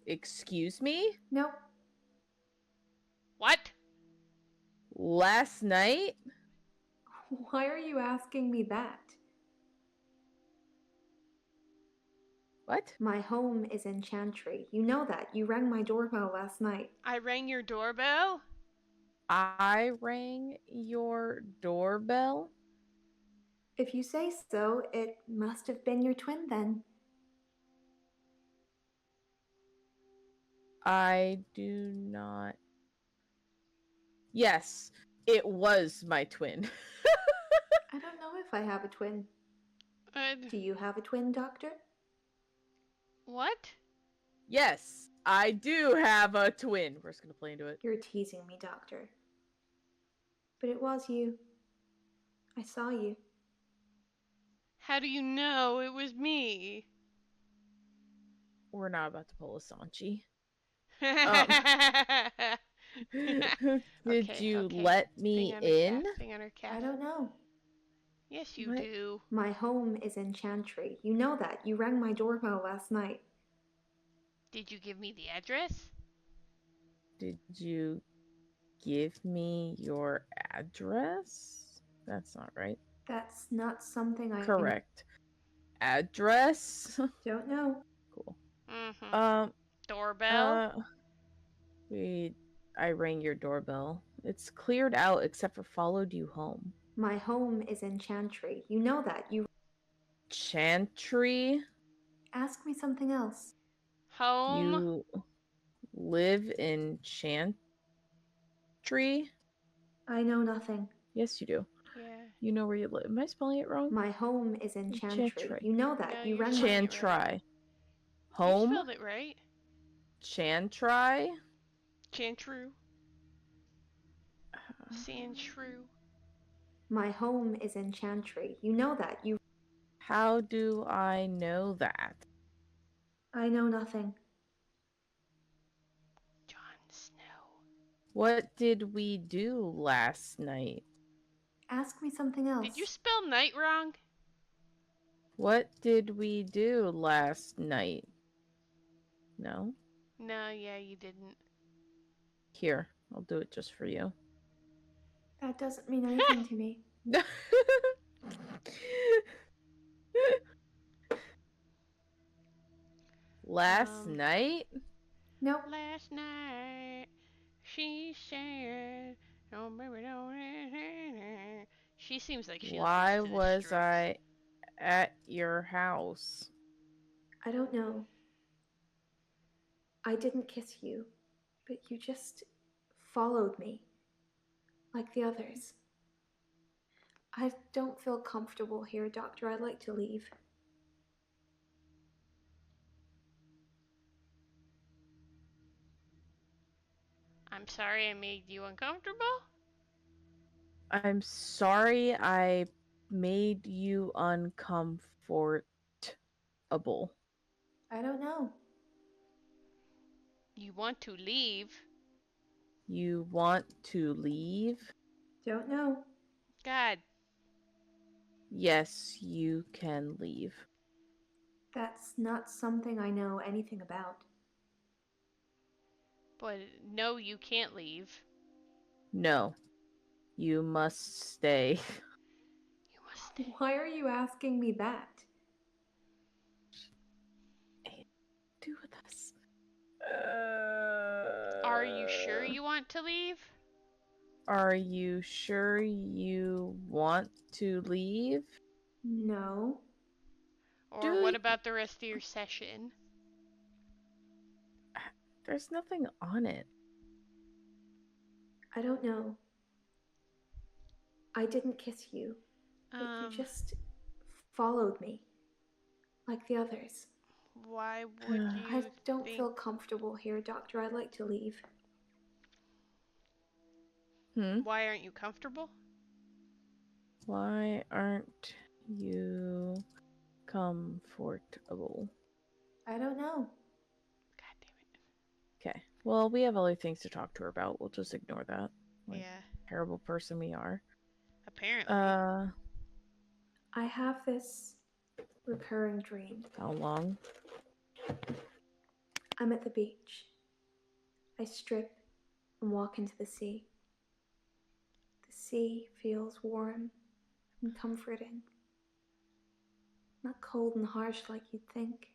Excuse me? Nope. What? Last night? Why are you asking me that? What? My home is in Chantry. You know that. You rang my doorbell last night. I rang your doorbell? I rang your doorbell? If you say so, it must have been your twin then. I do not. Yes, it was my twin. I don't know if I have a twin. Uh, Do you have a twin, Doctor? what? Yes, I do have a twin. We're just gonna play into it. You're teasing me, Doctor. But it was you. I saw you. How do you know it was me? We're not about to pull a Sanchi. Did you let me in? Thing on her calf. I don't know. Yes, you What? do. My home is in Chantry. You know that. You rang my doorbell last night. Did you give me the address? Did you give me your address? That's not right. That's not something I Correct. Address? don't know. Mm-hmm. Um, Doorbell? I rang your doorbell. It's cleared out except for followed you home. My home is in Chantry. You know that. You Chantry? ask me something else. Home? You live in Chantry? I know nothing. Yes, you do. Yeah. You know where you live. Am I spelling it wrong? My home is in Chantry. Chantry. You know that. No, you you're rang spelling me. it right. Chantry. You Home? spelled it right. Chantry? Chantru. Sandshrew. My home is in Chantry. You know that. You How do I know that? I know nothing. Jon Snow. What did we do last night? Ask me something else. Did you spell night wrong? What did we do last night? No? No, yeah, you didn't. Here, I'll do it just for you. That doesn't mean anything to me. Last night? Nope. Last night, she said, "Oh baby, don't." She seems like she Why listens to the was Strokes. I at your house? I don't know. I didn't kiss you, but you just followed me, like the others. I don't feel comfortable here, Doctor. I'd like to leave. I'm sorry I made you uncomfortable. I'm sorry I made you uncomfortable. I don't know. You want to leave? You want to leave? Don't know. God, Yes, you can leave. That's not something I know anything about. but no, you can't leave. No, you must stay. You must stay. Why are you asking me that? Do with us. Are you sure you want to leave? Are you sure you want to leave? No. Or what about the rest of your session? There's nothing on it. I don't know. I didn't kiss you, but you just followed me, like the others. Why would you I don't think... feel comfortable here, Doctor. I'd like to leave. Why aren't you comfortable? Why aren't you comfortable? I don't know. God damn it. Okay. Well, we have other things to talk to her about. We'll just ignore that. Like, Yeah. terrible person we are. Apparently. I have this recurring dream. How long? I'm at the beach. I strip and walk into the sea. The sea feels warm and comforting. Not cold and harsh like you'd think.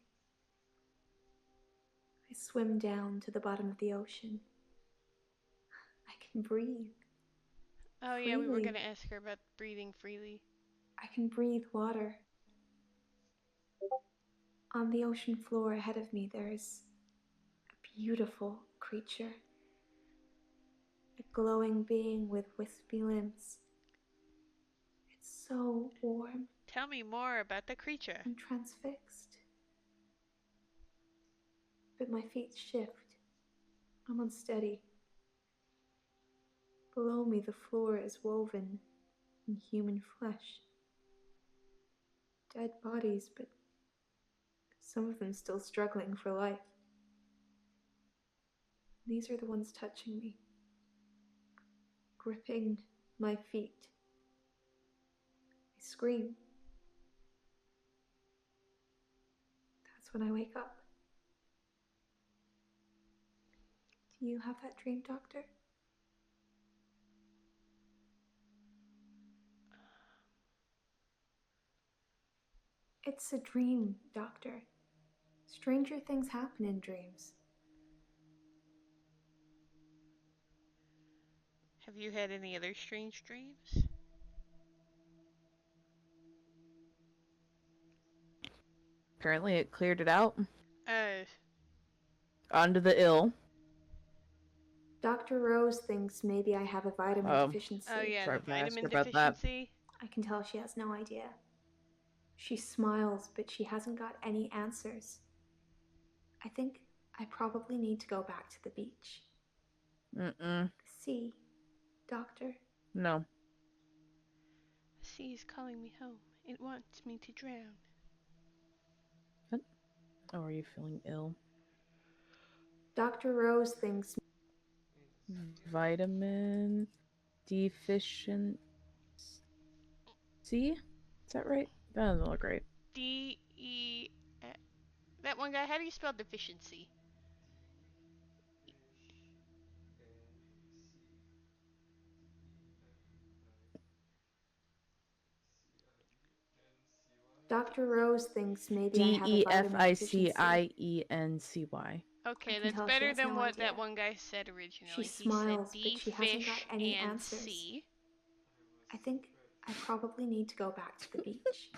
I swim down to the bottom of the ocean. I can breathe. Oh yeah, we were freely. gonna ask her about breathing freely. I can breathe water. On the ocean floor ahead of me, there's a beautiful creature. A glowing being with wispy limbs. It's so warm. Tell me more about the creature. I'm transfixed. But my feet shift. I'm unsteady. Below me, the floor is woven in human flesh. Dead bodies, but some of them still struggling for life. These are the ones touching me, gripping my feet. I scream. That's when I wake up. Do you have that dream, Doctor? It's a dream, Doctor. Stranger things happen in dreams. Have you had any other strange dreams? Apparently, it cleared it out. Uh, Onto the ill. Dr. Rose thinks maybe I have a vitamin deficiency. oh yeah, Sorry the if I asked vitamin about that. deficiency. I can tell she has no idea. She smiles, but she hasn't got any answers. I think I probably need to go back to the beach. See, Doctor? No. The sea is calling me home. It wants me to drown. What? Oh, are you feeling ill? Dr. Rose thinks Vitamin deficiency? Is that right? That doesn't look right. D-E... That one guy, how do you spell deficiency? Dr. Rose thinks maybe I have a vitamin deficiency. Deficiency. Okay, that's better than what that one guy said originally. She smiles, he said but she hasn't got any and answers. C. I think I probably need to go back to the beach.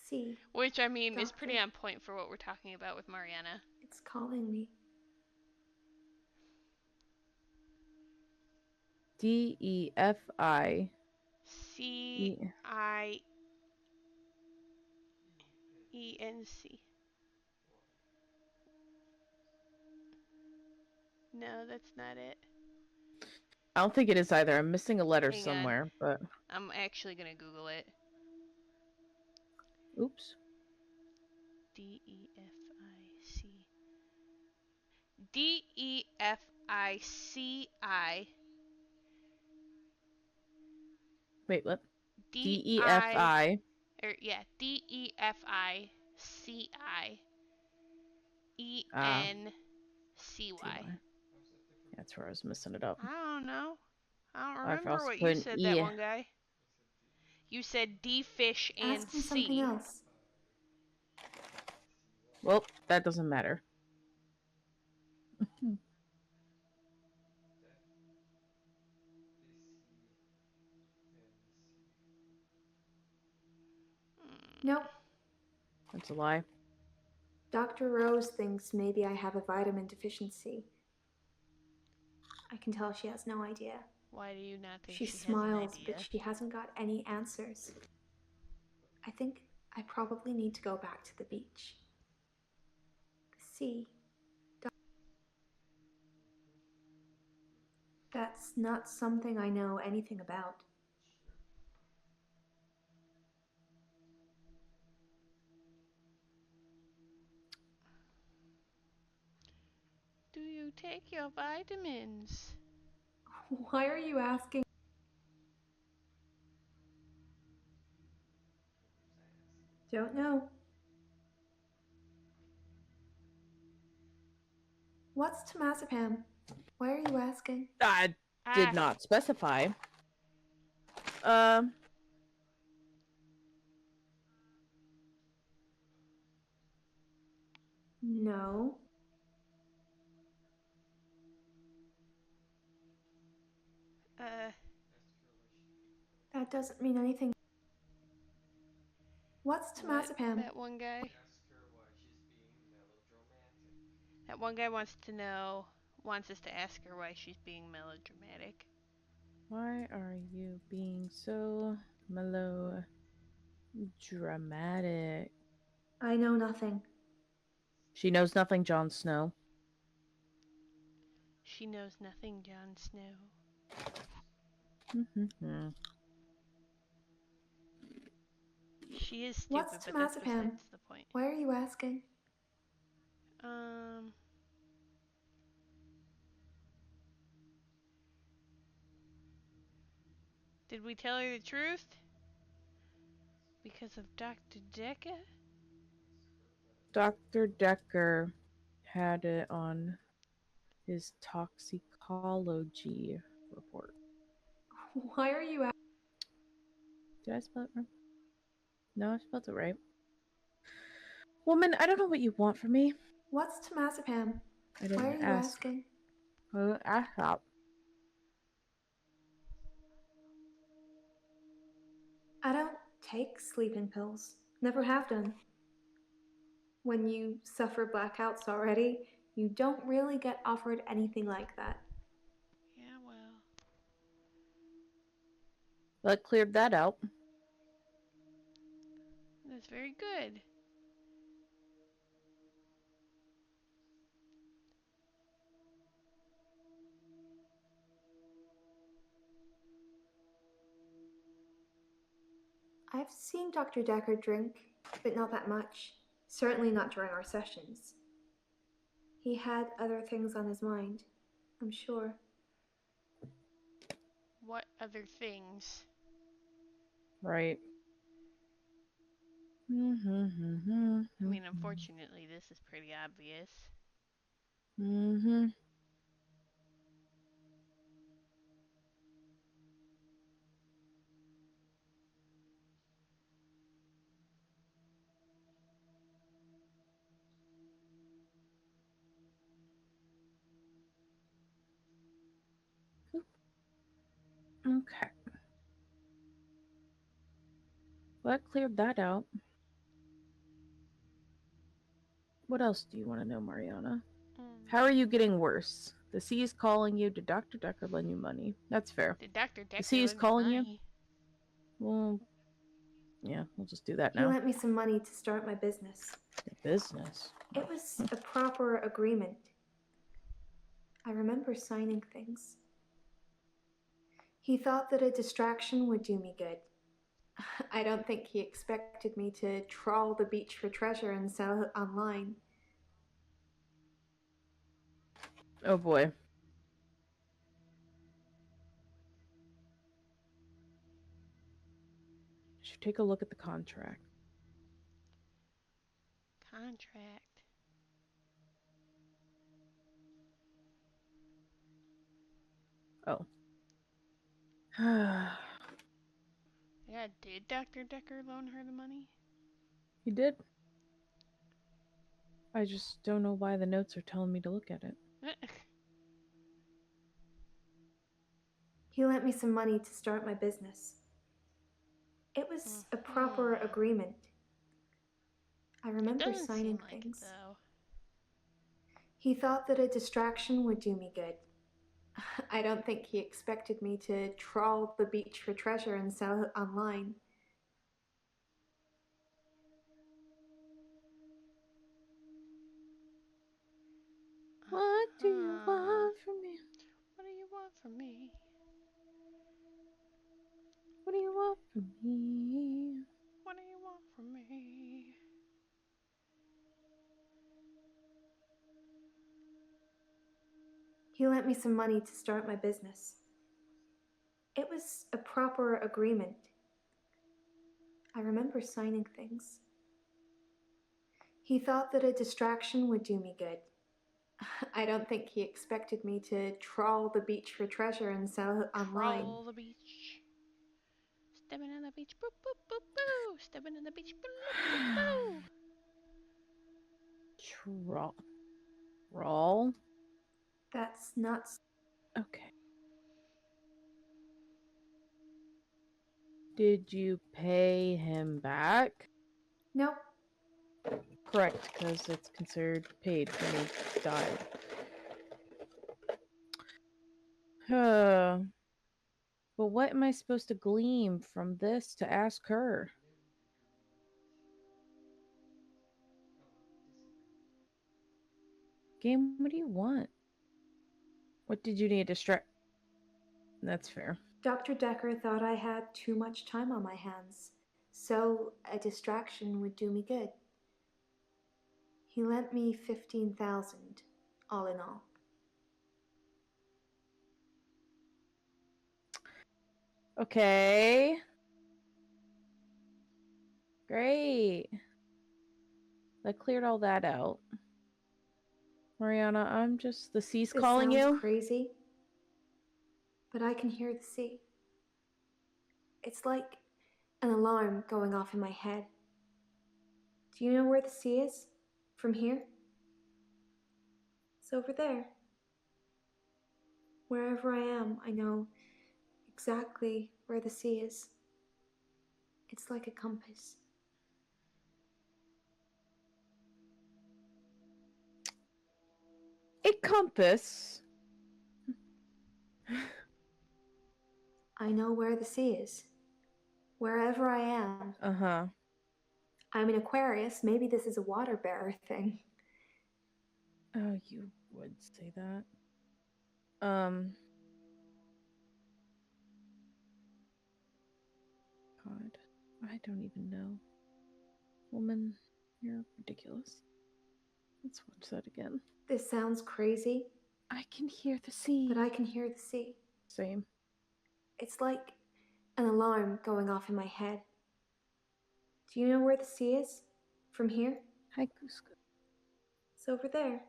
See, which, I mean, is Doctor? pretty on point for what we're talking about with Mariana. It's calling me. DEFI. C-I-E-N-C. No, that's not it. I don't think it is either. I'm missing a letter Hang somewhere, on. but... I'm actually gonna Google it. Oops. D-E-F-I-C. D-E-F-I-C-I. Wait, what? D-E-F-I. Yeah, D-E-F-I-C-I. E-N-C-Y. That's where I was missing it up. I don't know. I don't I've remember also what put you an said, E. that one guy. You said D fish and Ask me C. something else. Well, that doesn't matter. Nope. That's a lie. Dr. Rose thinks maybe I have a vitamin deficiency. I can tell she has no idea. Why do you not think She she smiles, has an idea? but she hasn't got any answers. I think I probably need to go back to the beach. See, that's not something I know anything about. Do you take your vitamins? Why are you asking? Don't know. What's temazepam? Why are you asking? I did not specify. No. That doesn't mean anything. What's temazepam? That one guy? Ask her why she's being melodramatic. That one guy wants us to ask her why she's being melodramatic. Why are you being so melodramatic? I know nothing. She knows nothing, Jon Snow. She knows nothing, Jon Snow. She is stupid, What's but that's temazepam? besides the point. Why are you asking? Did we tell her the truth? Because of Dr. Dekker? Dr. Dekker had it on his toxicology report. Why are you asking? Did I spell it wrong? No, I spelled it right. Woman, I don't know what you want from me. What's temazepam? I didn't Why are you ask. asking? Ask up. I don't take sleeping pills. Never have done. When you suffer blackouts already, you don't really get offered anything like that. Yeah, well. That cleared that out. That's very good. I've seen Dr. Dekker drink, but not that much. Certainly not during our sessions. He had other things on his mind, I'm sure. What other things? Right. I mean, unfortunately, this is pretty obvious. Okay. Well, that cleared that out. What else do you want to know, Mariana? How are you getting worse? The sea is calling you. Did Dr. Dekker lend you money? That's fair. Did Dr. The sea Dekker is lend me calling you? money? Well, yeah, we'll just do that He now. lent me some money to start my business. Business? It was a proper agreement. I remember signing things. He thought that a distraction would do me good. I don't think he expected me to trawl the beach for treasure and sell it online. Oh boy. Should take a look at the contract. Contract. Oh. Yeah, did Dr. Dekker loan her the money? He did. I just don't know why the notes are telling me to look at it. He lent me some money to start my business. It was a proper agreement. I It remember doesn't signing seem like things. it, though. He thought that a distraction would do me good. I don't think he expected me to trawl the beach for treasure and sell it online. What do you want from me? What do you want from me? What do you want from me? What do you want from me? He lent me some money to start my business. It was a proper agreement. I remember signing things. He thought that a distraction would do me good. I don't think he expected me to trawl the beach for treasure and sell it online. Trawl the beach. Stepping on the beach. Boop, boop, boop, boo. Stepping on the beach. Boop, boop, boo. Trawl? That's nuts. Okay. Did you pay him back? Nope. Correct, because it's considered paid when he died. But what am I supposed to glean from this to ask her? Game, what do you want? What did you need to distract? That's fair. Dr. Dekker thought I had too much time on my hands, so a distraction would do me good. He lent me 15,000, all in all. Okay. Great. That cleared all that out. Mariana, I'm just... The sea's calling you? This sounds crazy, but I can hear the sea. It's like an alarm going off in my head. Do you know where the sea is? From here? It's over there. Wherever I am, I know exactly where the sea is. It's like a compass. A compass? I know where the sea is. Wherever I am. Uh-huh. I'm an Aquarius. Maybe this is a water bearer thing. Oh, you would say that. God, I don't even know. Woman, you're ridiculous. Let's watch that again. This sounds crazy. I can hear the sea. But I can hear the sea. Same. It's like an alarm going off in my head. Do you know where the sea is? From here? Hi, Cusco. It's over there.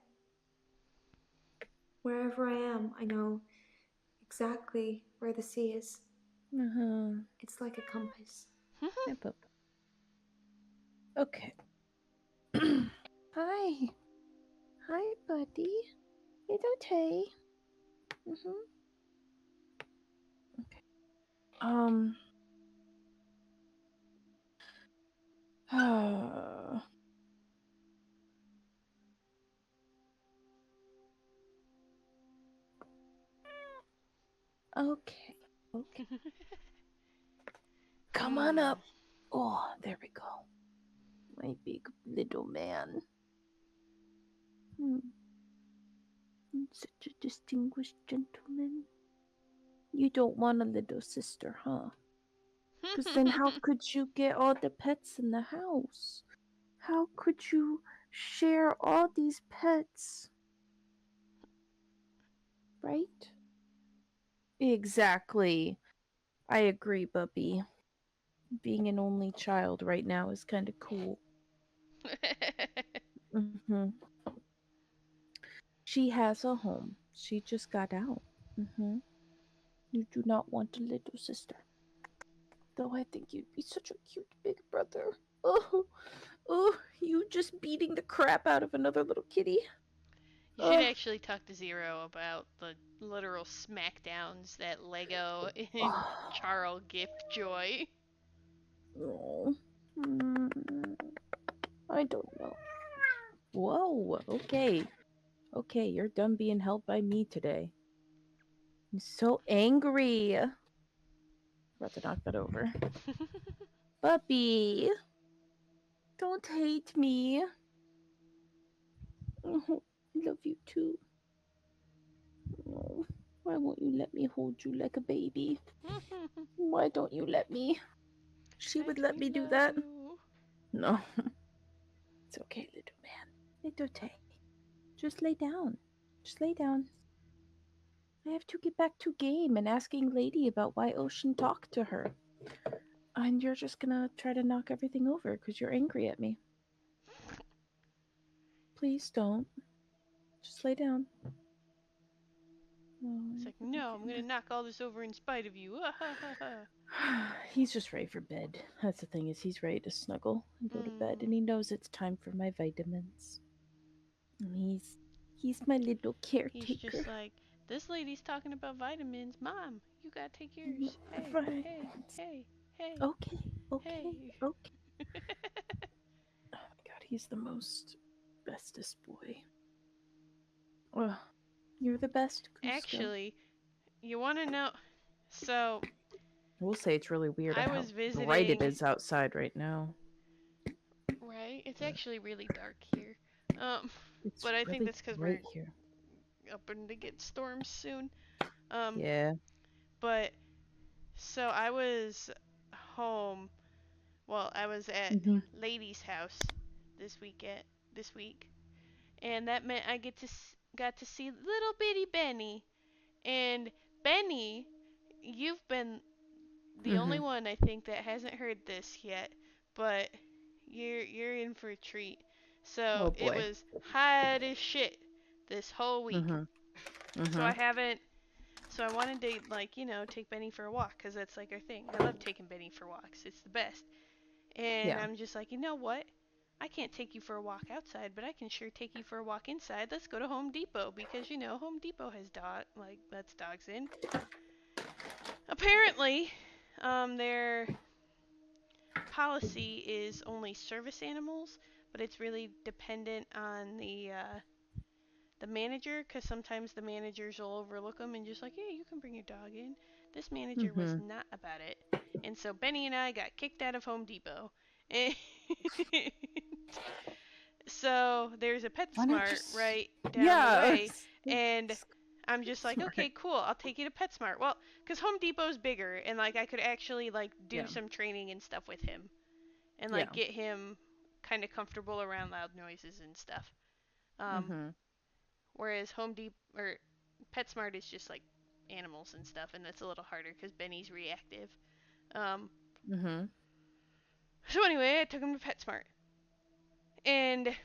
Wherever I am, I know exactly where the sea is. Uh-huh. It's like a compass. Hi, Pop. Okay. Hi. Hi, buddy. It's okay. Okay. Okay. Okay. Come on up. Oh, there we go. My big little man. Such a distinguished gentleman. You don't want a little sister, huh? Because then how could you get all the pets in the house? How could you share all these pets? Right? Exactly. I agree, Bubby. Being an only child right now is kind of cool. She has a home. She just got out. You do not want a little sister. Though I think you'd be such a cute big brother. Oh, you just beating the crap out of another little kitty. You should actually talk to Zero about the literal smackdowns that Lego and Charles give Joy. Oh. I don't know. Whoa, okay. Okay, you're done being held by me today. I'm so angry. About to knock that over. Puppy, don't hate me. Oh, I love you too. Oh, why won't you let me hold you like a baby? Why don't you let me? She would let me do that. You. No. It's okay, little man. It's okay. Just lay down. Just lay down. I have to get back to game and asking Lady about why Ocean talked to her. And you're just gonna try to knock everything over because you're angry at me. Please don't. Just lay down. Oh, It's like, no, I'm gonna knock all this over in spite of you. He's just ready for bed. That's the thing, is he's ready to snuggle and go to bed, and he knows it's time for my vitamins. And he's my little caretaker. He's just like, this lady's talking about vitamins. Mom, you gotta take yours. Hey, right. hey. Okay. Hey. Oh my god, he's the bestest boy. Oh, you're the best, Cusco. Actually, you wanna know? So, I will say it's really weird I how was visiting... bright it is outside right now. Right? It's actually really dark here. It's but I really think that's because bright we're here. up to get storms soon. Yeah. But so I was home. Well, I was at Lady's house this week, and that meant I got to see little bitty Benny. And Benny, you've been the only one I think that hasn't heard this yet, but you're in for a treat. So it was hot as shit this whole week. So I haven't. So I wanted to, like, take Benny for a walk, because that's like our thing. I love taking Benny for walks. It's the best. And I'm just like, you know what? I can't take you for a walk outside, but I can sure take you for a walk inside. Let's go to Home Depot because Home Depot has lets dogs in. Apparently, their policy is only service animals, but it's really dependent on the manager, because sometimes the managers will overlook them and just like, yeah, you can bring your dog in. This manager was not about it. And so Benny and I got kicked out of Home Depot. And so there's a PetSmart right down the way. And I'm just like, okay, cool, I'll take you to PetSmart. Well, because Home Depot's bigger, and like I could actually like do some training and stuff with him. And like get him kind of comfortable around loud noises and stuff. Whereas Home Depot or PetSmart is just like animals and stuff, and that's a little harder because Benny's reactive. So anyway, I took him to PetSmart, and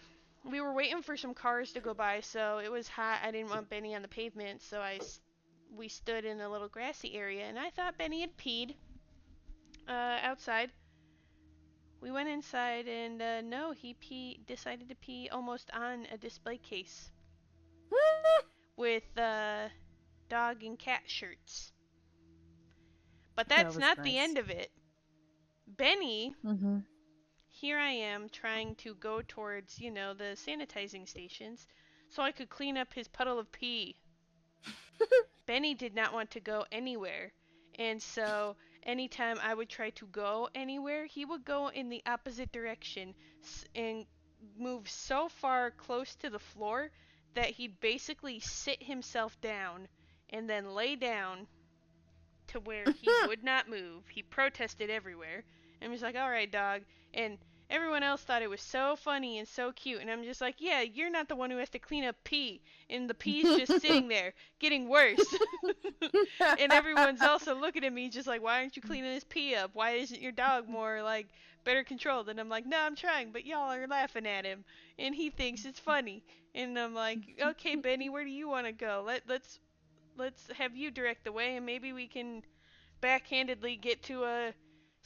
we were waiting for some cars to go by, so it was hot. I didn't want Benny on the pavement, so we stood in a little grassy area, and I thought Benny had peed outside. We went inside, and no, he decided to pee almost on a display case with dog and cat shirts. But that's not the end of it. Benny, here I am trying to go towards, the sanitizing stations so I could clean up his puddle of pee. Benny did not want to go anywhere. And so anytime I would try to go anywhere, he would go in the opposite direction and move so far close to the floor that he'd basically sit himself down and then lay down to where he would not move. He protested everywhere. And was like, all right, dog. And everyone else thought it was so funny and so cute. And I'm just like, yeah, you're not the one who has to clean up pee. And the pee's just sitting there, getting worse. And everyone's also looking at me just like, why aren't you cleaning this pee up? Why isn't your dog more, like, better controlled? And I'm like, no, I'm trying, but y'all are laughing at him. And he thinks it's funny. And I'm like, okay, Benny, where do you want to go? Let's have you direct the way, and maybe we can backhandedly get to a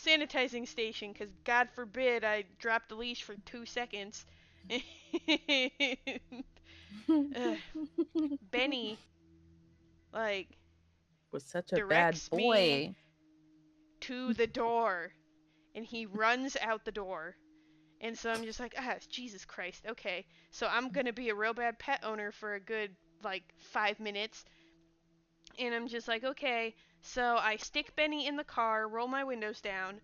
sanitizing station, because God forbid I drop the leash for 2 seconds. Benny, like, was such a bad directs boy me to the door, and he runs out the door. And so I'm just like, Jesus Christ, okay. So I'm gonna be a real bad pet owner for a good, 5 minutes. And I'm just like, okay. So I stick Benny in the car, roll my windows down,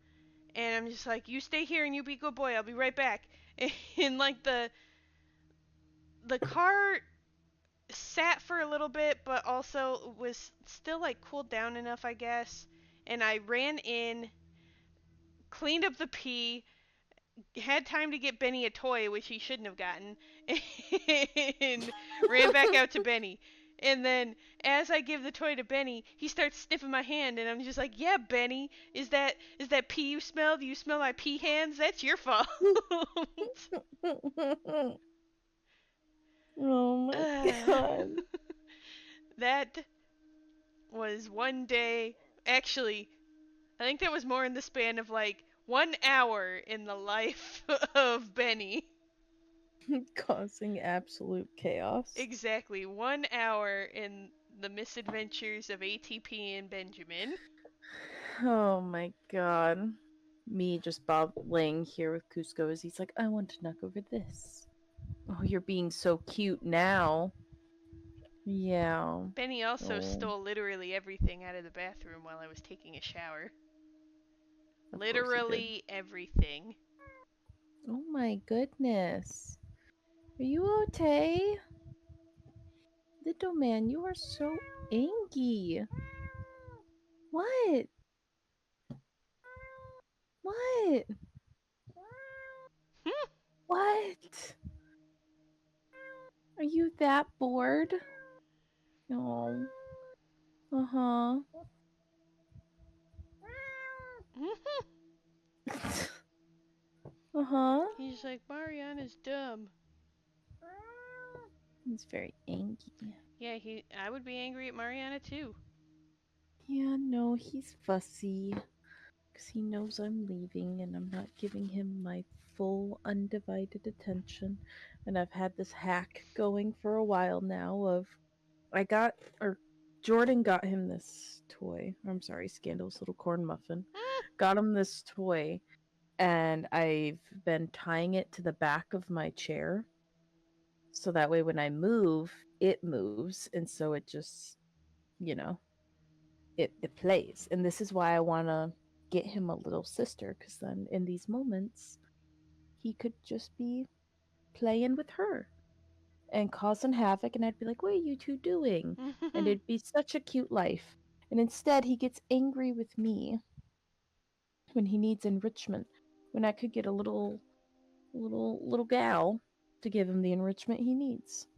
and I'm just like, you stay here and you be a good boy, I'll be right back. And like the car sat for a little bit, but also was still like cooled down enough, I guess. And I ran in, cleaned up the pee, had time to get Benny a toy, which he shouldn't have gotten, and ran back out to Benny. And then, as I give the toy to Benny, he starts sniffing my hand, and I'm just like, yeah, Benny, is that pee you smell? Do you smell my pee hands? That's your fault. Oh my god. That was one day. Actually, I think that was more in the span of 1 hour in the life of Benny. Causing absolute chaos. Exactly. 1 hour in the misadventures of ATP and Benjamin. Oh my god. Me just laying here with Cusco as he's like, I want to knock over this. Oh, you're being so cute now. Yeah. Benny also stole literally everything out of the bathroom while I was taking a shower. Literally everything. Oh my goodness. Are you okay? Little man, you are so angry. What? What? What? Are you that bored? No. Uh-huh. Uh-huh. He's like, Mariana's dumb. He's very angry. Yeah, I would be angry at Mariana too. Yeah, no, he's fussy. because he knows I'm leaving and I'm not giving him my full undivided attention. And I've had this hack going for a while now of Jordan got him this toy. I'm sorry, Scandal's little corn muffin. Got him this toy, and I've been tying it to the back of my chair. So that way when I move, it moves, and so it just, it plays. And this is why I want to get him a little sister, because then in these moments, he could just be playing with her and causing havoc, and I'd be like, what are you two doing? And it'd be such a cute life. And instead, he gets angry with me when he needs enrichment, when I could get a little gal to give him the enrichment he needs.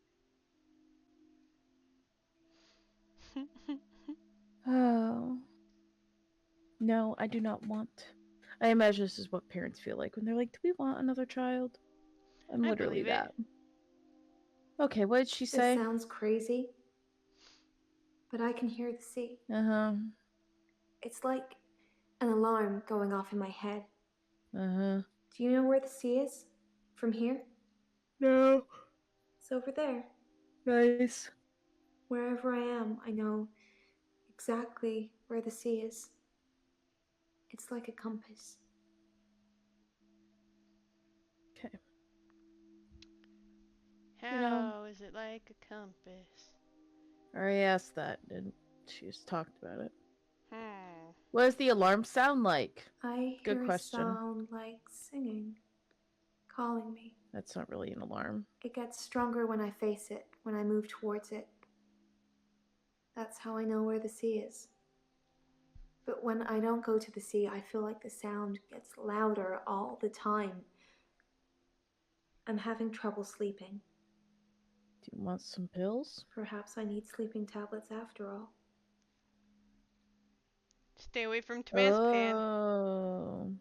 Oh. No, I do not want. I imagine this is what parents feel like when they're like, do we want another child? I'm I literally believe it. that. Okay, what did she This say? sounds crazy, but I can hear the sea. Uh-huh. It's like an alarm going off in my head. Uh-huh. Do you know where the sea is? From here? No. It's over there. Nice. Wherever I am, I know exactly where the sea is. It's like a compass. Okay. How is it like a compass? I already asked that, and she just talked about it. Hmm. What does the alarm sound like? I Good hear question. a sound like singing, calling me. That's not really an alarm. It gets stronger when I face it, when I move towards it. That's how I know where the sea is. But when I don't go to the sea, I feel like the sound gets louder all the time. I'm having trouble sleeping. Do you want some pills? Perhaps I need sleeping tablets after all. Stay away from Tabaspan. Oh.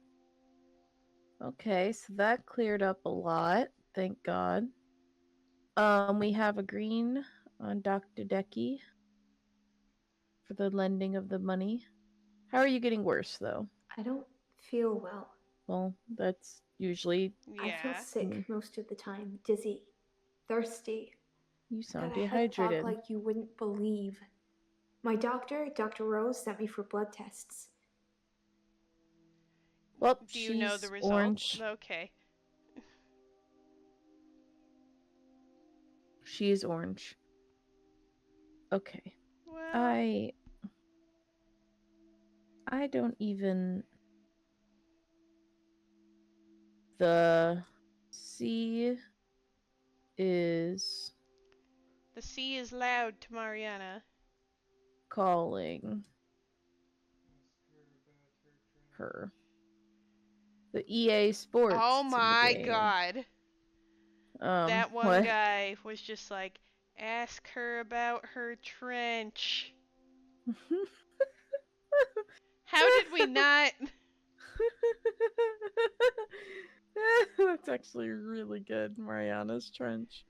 Okay, so that cleared up a lot. Thank God. We have a green on Dr. Decky for the lending of the money. How are you getting worse, though? I don't feel well. Well, that's usually... Yeah. I feel sick most of the time, dizzy, thirsty. You sound Got a head fog dehydrated. like you wouldn't believe. My doctor, Dr. Rose, sent me for blood tests. Well, do you know the results? Orange. Okay. She's orange. Okay. Well, I don't even... The sea is the sea is loud to Mariana. calling her. The EA Sports. Oh my game. God. That one what? guy was just like, ask her about her trench. How did we not? That's actually really good, Mariana's trench.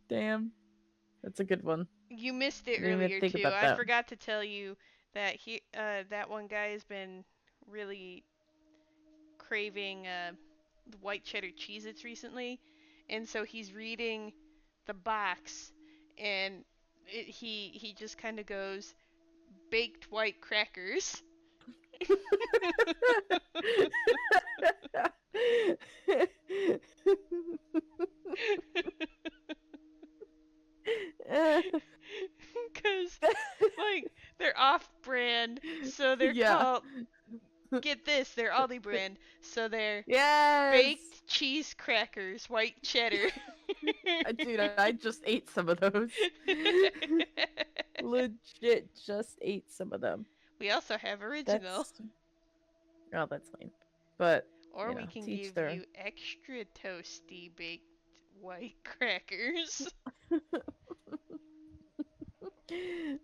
Damn. That's a good one. You missed it I didn't even earlier think too. about I that. forgot to tell you that that one guy has been really craving the white cheddar Cheez-Its recently, and so he's reading the box, and he just kind of goes, baked white crackers. Because, like, they're off-brand, so they're called... Get this, they're Aldi brand, so they're baked cheese crackers, white cheddar. Dude, I just ate some of those. Legit, just ate some of them. We also have original. That's lame. But, or we can give you extra toasty baked white crackers.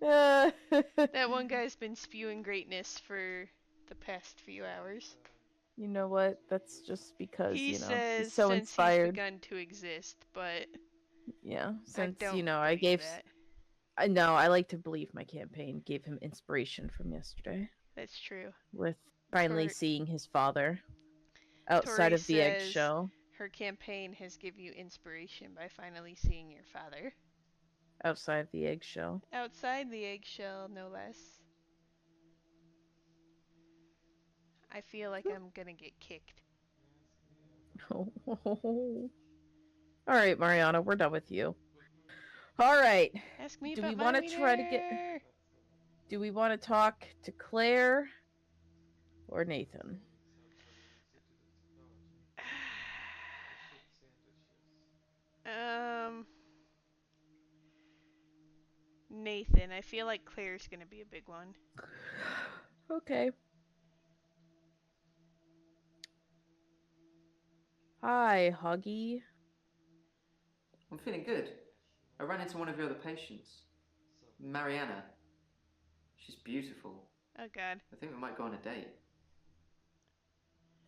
That one guy's been spewing greatness for the past few hours. You know what? That's just because, he says he's so since inspired. he's begun to exist, but yeah, since, I don't I gave... that. I know, I like to believe my campaign gave him inspiration from yesterday. That's true. With Finally Tori- seeing his father outside Tori of the says eggshell. her campaign has given you inspiration by finally seeing your father. Outside of the eggshell. Outside the eggshell, no less. I feel like I'm gonna get kicked. All right, Mariana, we're done with you. All right. Ask me Do about we my want to wiener. try to get? Do we want to talk to Claire or Nathan? Nathan. I feel like Claire's gonna be a big one. Okay. Hi, Huggy. I'm feeling good. I ran into one of your other patients, Mariana. She's beautiful. Oh God. I think we might go on a date.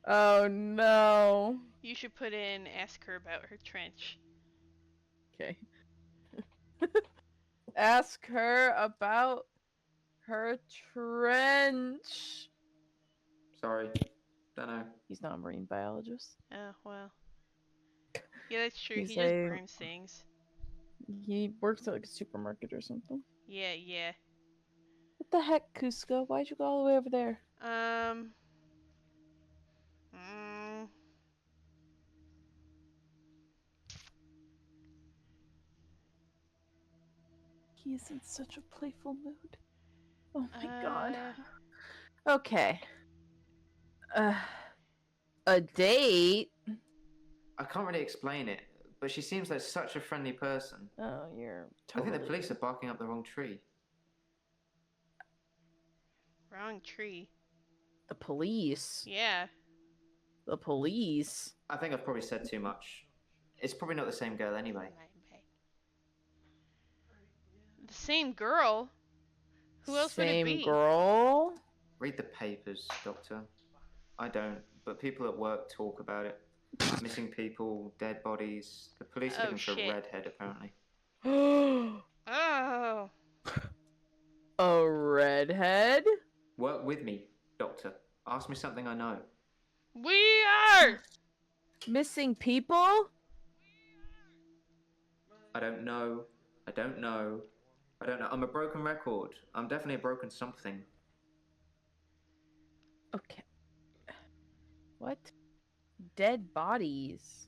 Oh no. You should put in ask her about her trench. Okay. Ask her about her trench. Sorry. Don't know. He's not a marine biologist. Oh well. Yeah, that's true. He's He just a- burns things. He works at like a supermarket or something. Yeah, yeah. What the heck, Cusco? Why'd you go all the way over there? Mm, He is in such a playful mood. Oh my uh, god. Okay. A date? I can't really explain it, but she seems like such a friendly person. Oh, you're I totally... think the police are barking up the wrong tree. Wrong tree. The police? Yeah. The police? I think I've probably said too much. It's probably not the same girl anyway. The same girl? Who else would it be? Same girl? Read the papers, Doctor. I don't, but people at work talk about it. Missing people, dead bodies. The police are Oh, looking for a shit. redhead, apparently. Oh. A redhead? Work with me, Doctor. Ask me something I know. We are! Missing people? I don't know. I don't know. I don't know. I'm a broken record. I'm definitely a broken something. Okay. What? Dead bodies.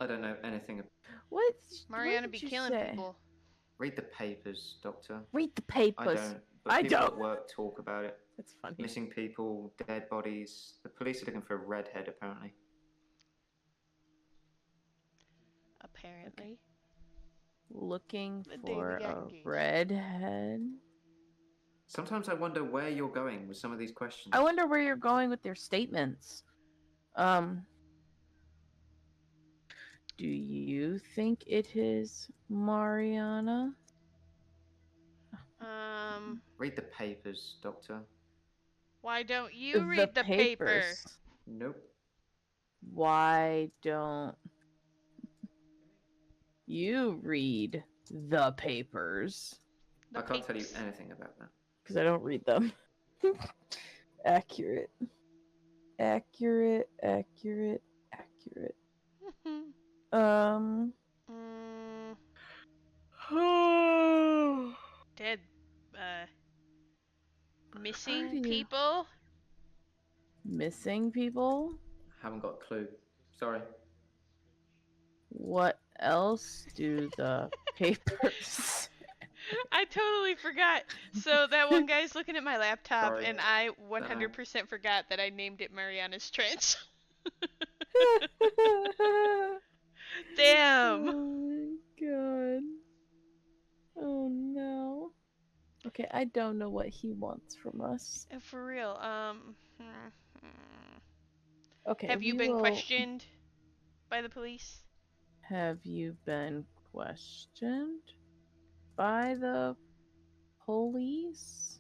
I don't know anything. What? Mariana what be did you killing say? people. Read the papers, Doctor. Read the papers. I don't, but I people don't. at work talk about it. That's funny. Missing people, dead bodies. The police are looking for a redhead, apparently. Apparently. Looking The day we for got a engaged. redhead? Sometimes I wonder where you're going with some of these questions. I wonder where you're going with your statements. Do you think it is Mariana? Read the papers, Doctor. Why don't you read the paper? Nope. Why don't you read the papers? I can't tell you anything about that. Because I don't read them. Accurate. Accurate, accurate, accurate. Dead, missing people? Missing people? Haven't got a clue. Sorry. What else do the papers... I totally forgot. So that one guy's looking at my laptop, Sorry. and I 100% forgot that I named it Mariana's Trench. Damn. Oh my god. Oh no. Okay, I don't know what he wants from us. For real. Okay. Have you been questioned by the police? Have you been questioned by the police?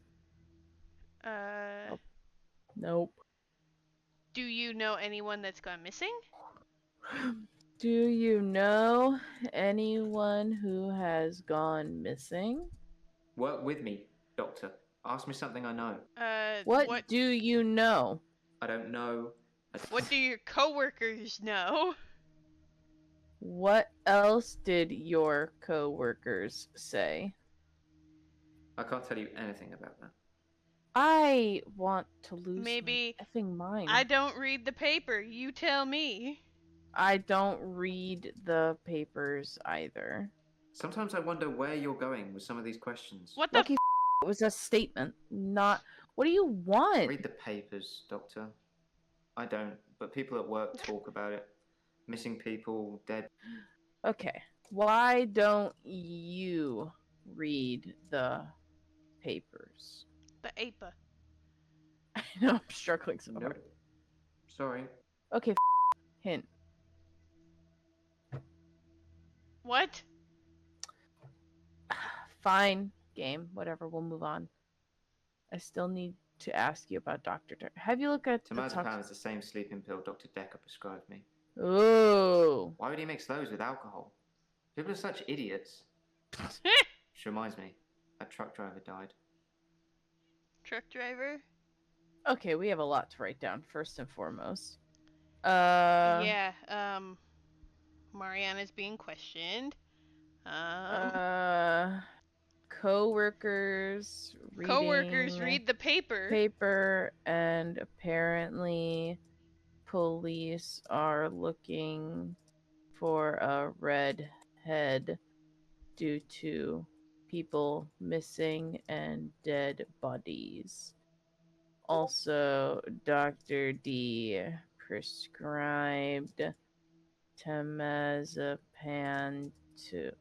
Nope. Do you know anyone that's gone missing? Do you know anyone who has gone missing? Work with me, Doctor. Ask me something I know. What do you know? I don't know. What do your coworkers know? What else did your coworkers say? I can't tell you anything about that. I want to lose Maybe my effing mind. I don't read the paper. You tell me. I don't read the papers either. Sometimes I wonder where you're going with some of these questions. What Lucky it was a statement, not... What do you want? Read the papers, Doctor. I don't, but people at work talk about it. Missing people, dead. Okay, why don't you read the papers? The APA. I know, I'm struggling so Nope. hard. Sorry. Okay, hint. What? Fine, game, whatever, we'll move on. I still need to ask you about Dr. Have you looked at the Temazepam is the same sleeping pill Dr. Dekker prescribed me. Oh. Why would he mix those with alcohol? People are such idiots. Which reminds me, that truck driver died. Truck driver? Okay, we have a lot to write down, first and foremost. Yeah, Mariana's being questioned. Co-workers reading Coworkers read the paper. And apparently police are looking for a redhead due to people missing and dead bodies. Also, Dr. D prescribed temazepam to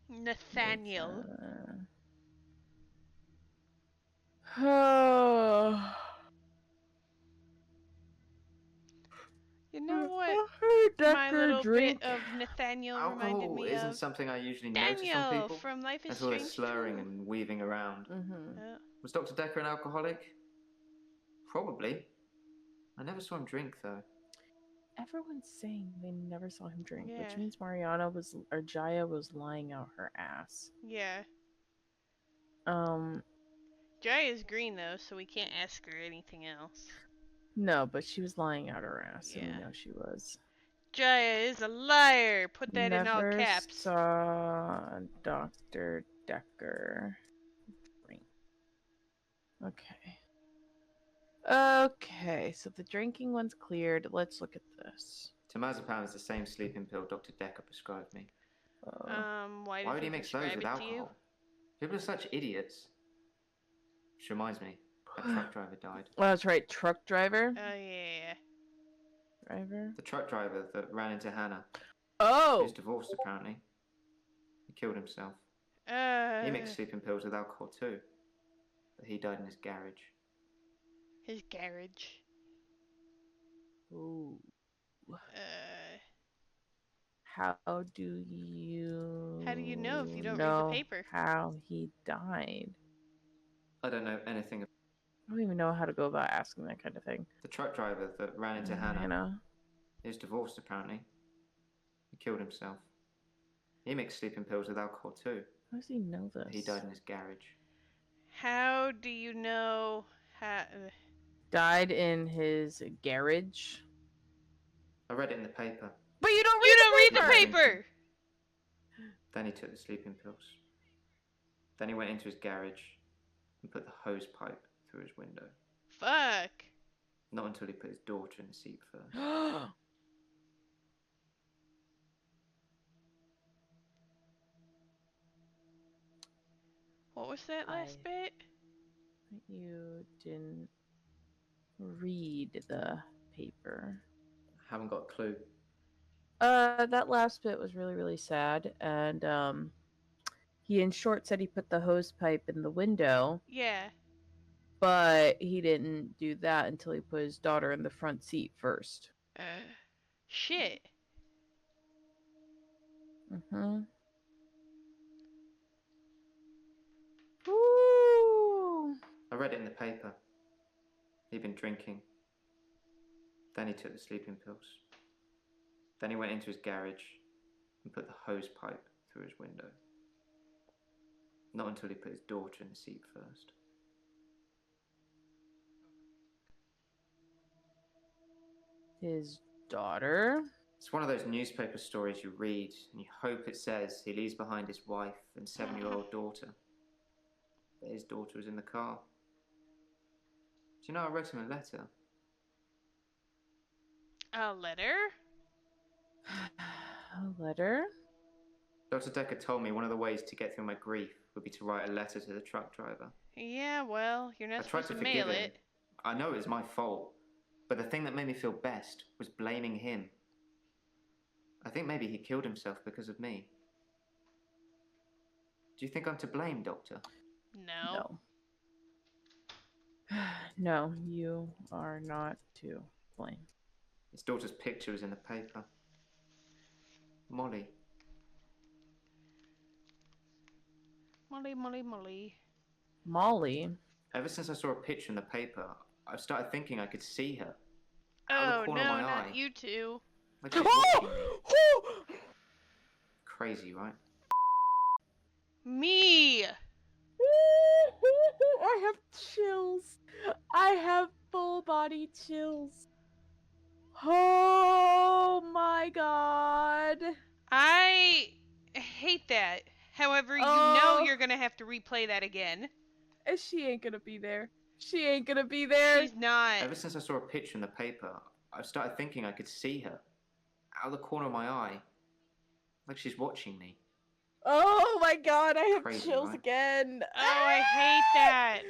Nathaniel. You know what my little bit of Nathaniel reminded Alcohol me isn't of? something I usually notice on Daniel people. from Life is Until they're Strange slurring 2. and weaving around. Yeah. Was Dr. Dekker an alcoholic? Probably. I never saw him drink, though. Everyone's saying they never saw him drink, Yeah. which means Jaya was lying out her ass. Yeah. Um, Jaya is green though, so we can't ask her anything else. no, but she was lying out her ass, and Yeah. we know she was. Jaya is a liar. Put that in all Never caps. saw Dr. Dekker drink. Okay. Okay, so the drinking one's cleared. Let's look at this. Temazepam is the same sleeping pill Dr. Dekker prescribed me. Why Why would did he mix those prescribe with it to you? alcohol? People are such idiots. Which reminds me, that truck driver died. Oh, that's right, truck driver. Oh yeah. Driver. The truck driver that ran into Hannah. Oh. He was divorced apparently. He killed himself. He mixed sleeping pills with alcohol too. But he died in his garage. His garage. Ooh. How do you know if you don't read the paper? How he died? I don't know anything. I don't even know how to go about asking that kind of thing. The truck driver that ran into Hannah. He was divorced apparently. He killed himself. He mixed sleeping pills with alcohol too. How does he know this? He died in his garage. How do you know how... Died in his garage? I read it in the paper. But you don't read the paper! Then he took the sleeping pills. Then he went into his garage and put the hose pipe through his window. Fuck. Not until he put his daughter in the seat first. What was that last bit? You didn't read the paper. I haven't got a clue. That last bit was really, really sad, and he in short said he put the hose pipe in the window. Yeah. But he didn't do that until he put his daughter in the front seat first. Shit. Mm-hmm. Ooh. I read it in the paper. He'd been drinking. Then he took the sleeping pills. Then he went into his garage and put the hose pipe through his window. Not until he put his daughter in the seat first. His daughter? It's one of those newspaper stories you read, and you hope it says he leaves behind his wife and 7-year-old daughter. But his daughter was in the car. Do you know, I wrote him a letter. A letter? A letter? Dr. Dekker told me one of the ways to get through my grief would be to write a letter to the truck driver. Yeah, well, you're not I tried supposed to to forgive mail him. it. I know it was my fault, but the thing that made me feel best was blaming him. I think maybe he killed himself because of me. Do you think I'm to blame, Doctor? No. No, you are not to blame. His daughter's picture was in the paper. Molly. Molly, Molly, Molly. Molly? Ever since I saw a picture in the paper, I've started thinking I could see her. Out of Oh, the corner no, of my not eye. you two. Like she's watching me. Crazy, right? Me! I have chills. I have full body chills. Oh my god. I hate that. However, you know you're gonna have to replay that again. She ain't gonna be there. She ain't gonna be there. She's not. Ever since I saw a picture in the paper, I've started thinking I could see her. Out of the corner of my eye. Like she's watching me. Oh my god, I have Crazy, chills right? again. Oh, I hate that.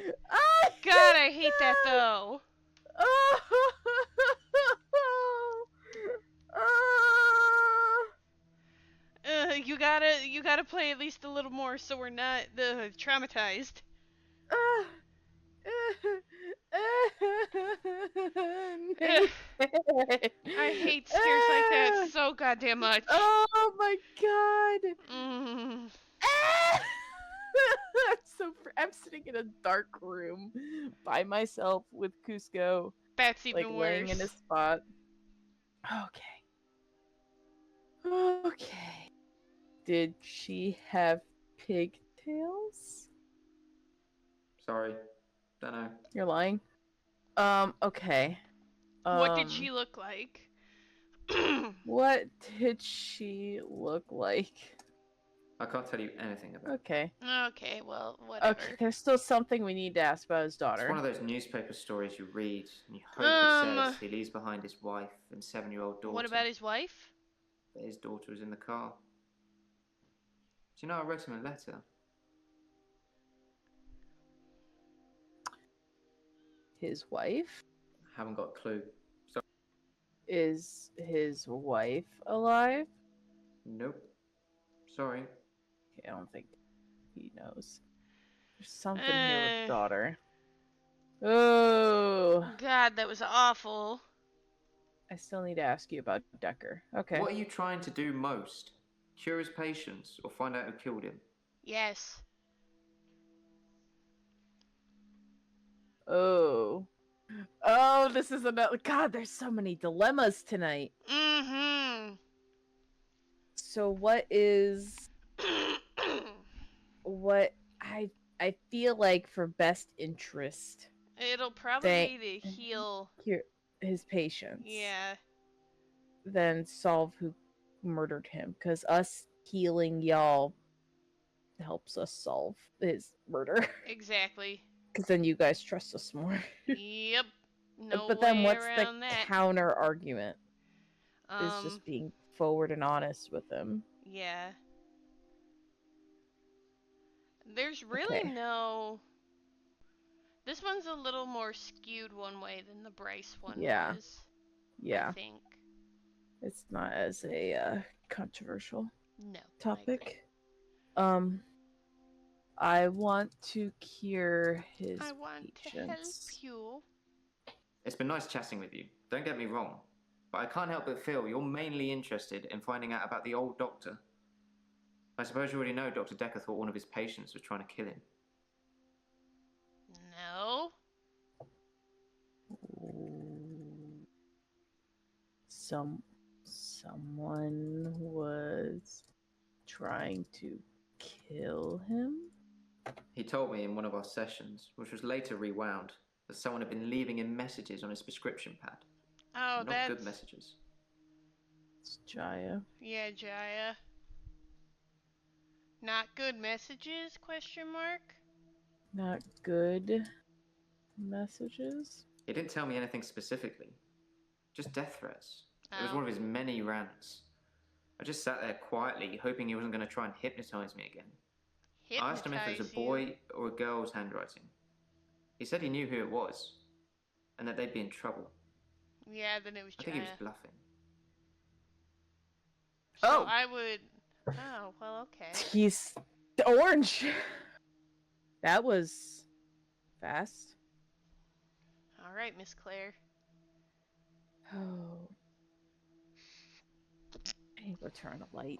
God, I hate that though. You gotta play at least a little more so we're not traumatized. I hate scares like that so goddamn much. Oh my god. Mm. I'm sitting in a dark room by myself with Cusco. That's even like worse. laying in a spot. Okay. Okay. Did she have pigtails? Sorry. Don't know. You're lying. Okay. What did she look like? What did she look like? I can't tell you anything about it. Okay. Okay, well, whatever. Okay, there's still something we need to ask about his daughter. It's one of those newspaper stories you read, and you hope it says he leaves behind his wife and 7-year-old daughter. What about his wife? But his daughter was in the car. Do you know, I wrote him a letter. His wife? I haven't got a clue. So Is his wife alive? Nope. Sorry. Okay, I don't think he knows. There's something here with daughter. Oh. God, that was awful. I still need to ask you about Dekker. Okay. What are you trying to do most? Cure his patients or find out who killed him? Yes. Oh. Oh, this is another. God, there's so many dilemmas tonight. Mm-hmm. So what is what I feel like for best interest? It'll probably be to heal his patients. Yeah. Then solve who murdered him, because us healing y'all helps us solve his murder. Exactly. Because then you guys trust us more. Yep. No but then way what's around the that. counter argument? Is just being forward and honest with him. Yeah. There's really no. This one's a little more skewed one way than the Bryce one was. Yeah. I think. It's not as a controversial topic. I want to cure his I want patients. to help you. It's been nice chatting with you. Don't get me wrong. But I can't help but feel you're mainly interested in finding out about the old doctor. I suppose you already know Dr. Dekker thought one of his patients was trying to kill him. No. Someone was trying to kill him? He told me in one of our sessions, which was later rewound, that someone had been leaving him messages on his prescription pad. Oh, Not good messages. It's Jaya. Yeah, Jaya. Not good messages? Question mark. Not good messages? He didn't tell me anything specifically. Just death threats. It was Oh. one of his many rants. I just sat there quietly, hoping he wasn't going to try and hypnotize me again. I asked him if it was a boy or a girl's handwriting. He said he knew who it was, and that they'd be in trouble. Yeah, then it was Jaya. I think he was bluffing. So I would... Oh, well, okay. He's orange. That was fast. All right, Miss Claire. Oh. I need to go turn a light.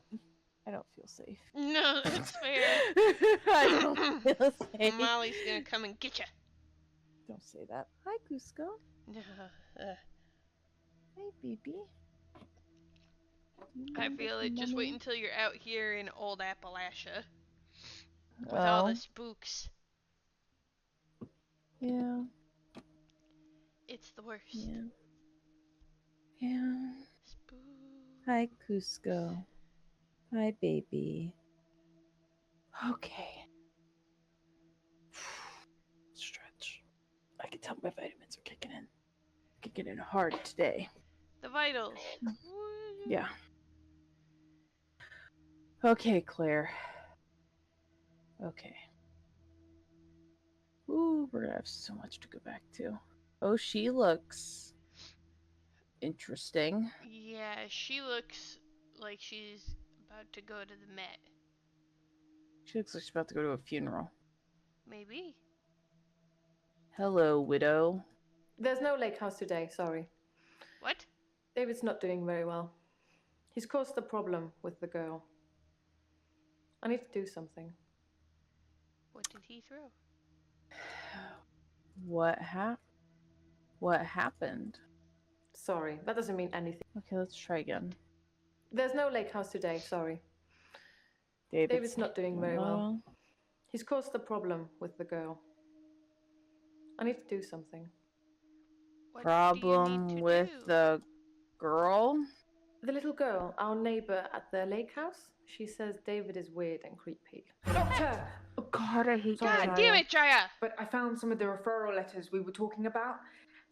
I don't feel safe. No, that's fair. I don't feel safe. Molly's gonna come and get you. Don't say that. Hi, Cusco. No. Hey, baby. I feel it. Just wait until you're out here in old Appalachia. With Oh. all the spooks. Yeah. It's the worst. Yeah. Yeah. Spook. Hi, Cusco. Hi, baby. Okay. Stretch. I can tell my vitamins are kicking in. Kicking in hard today. The vitals. Yeah. Okay, Claire. Okay. Ooh, we're gonna have so much to go back to. Oh, she looks interesting. Yeah, she looks like she's about to go to the Met. She looks like she's about to go to a funeral. Maybe. Hello, widow. There's no lake house today, sorry. What? David's not doing very well. He's caused a problem with the girl. I need to do something. What did he throw? What happened? Sorry, that doesn't mean anything. Okay, let's try again. There's no lake house today, sorry. David's not doing very well. He's caused a problem with the girl. I need to do something. What Problem with the girl? The little girl, our neighbor at the lake house, she says David is weird and creepy. Doctor! Oh God, I hate God Jaya. damn it, Jaya! But I found some of the referral letters we were talking about.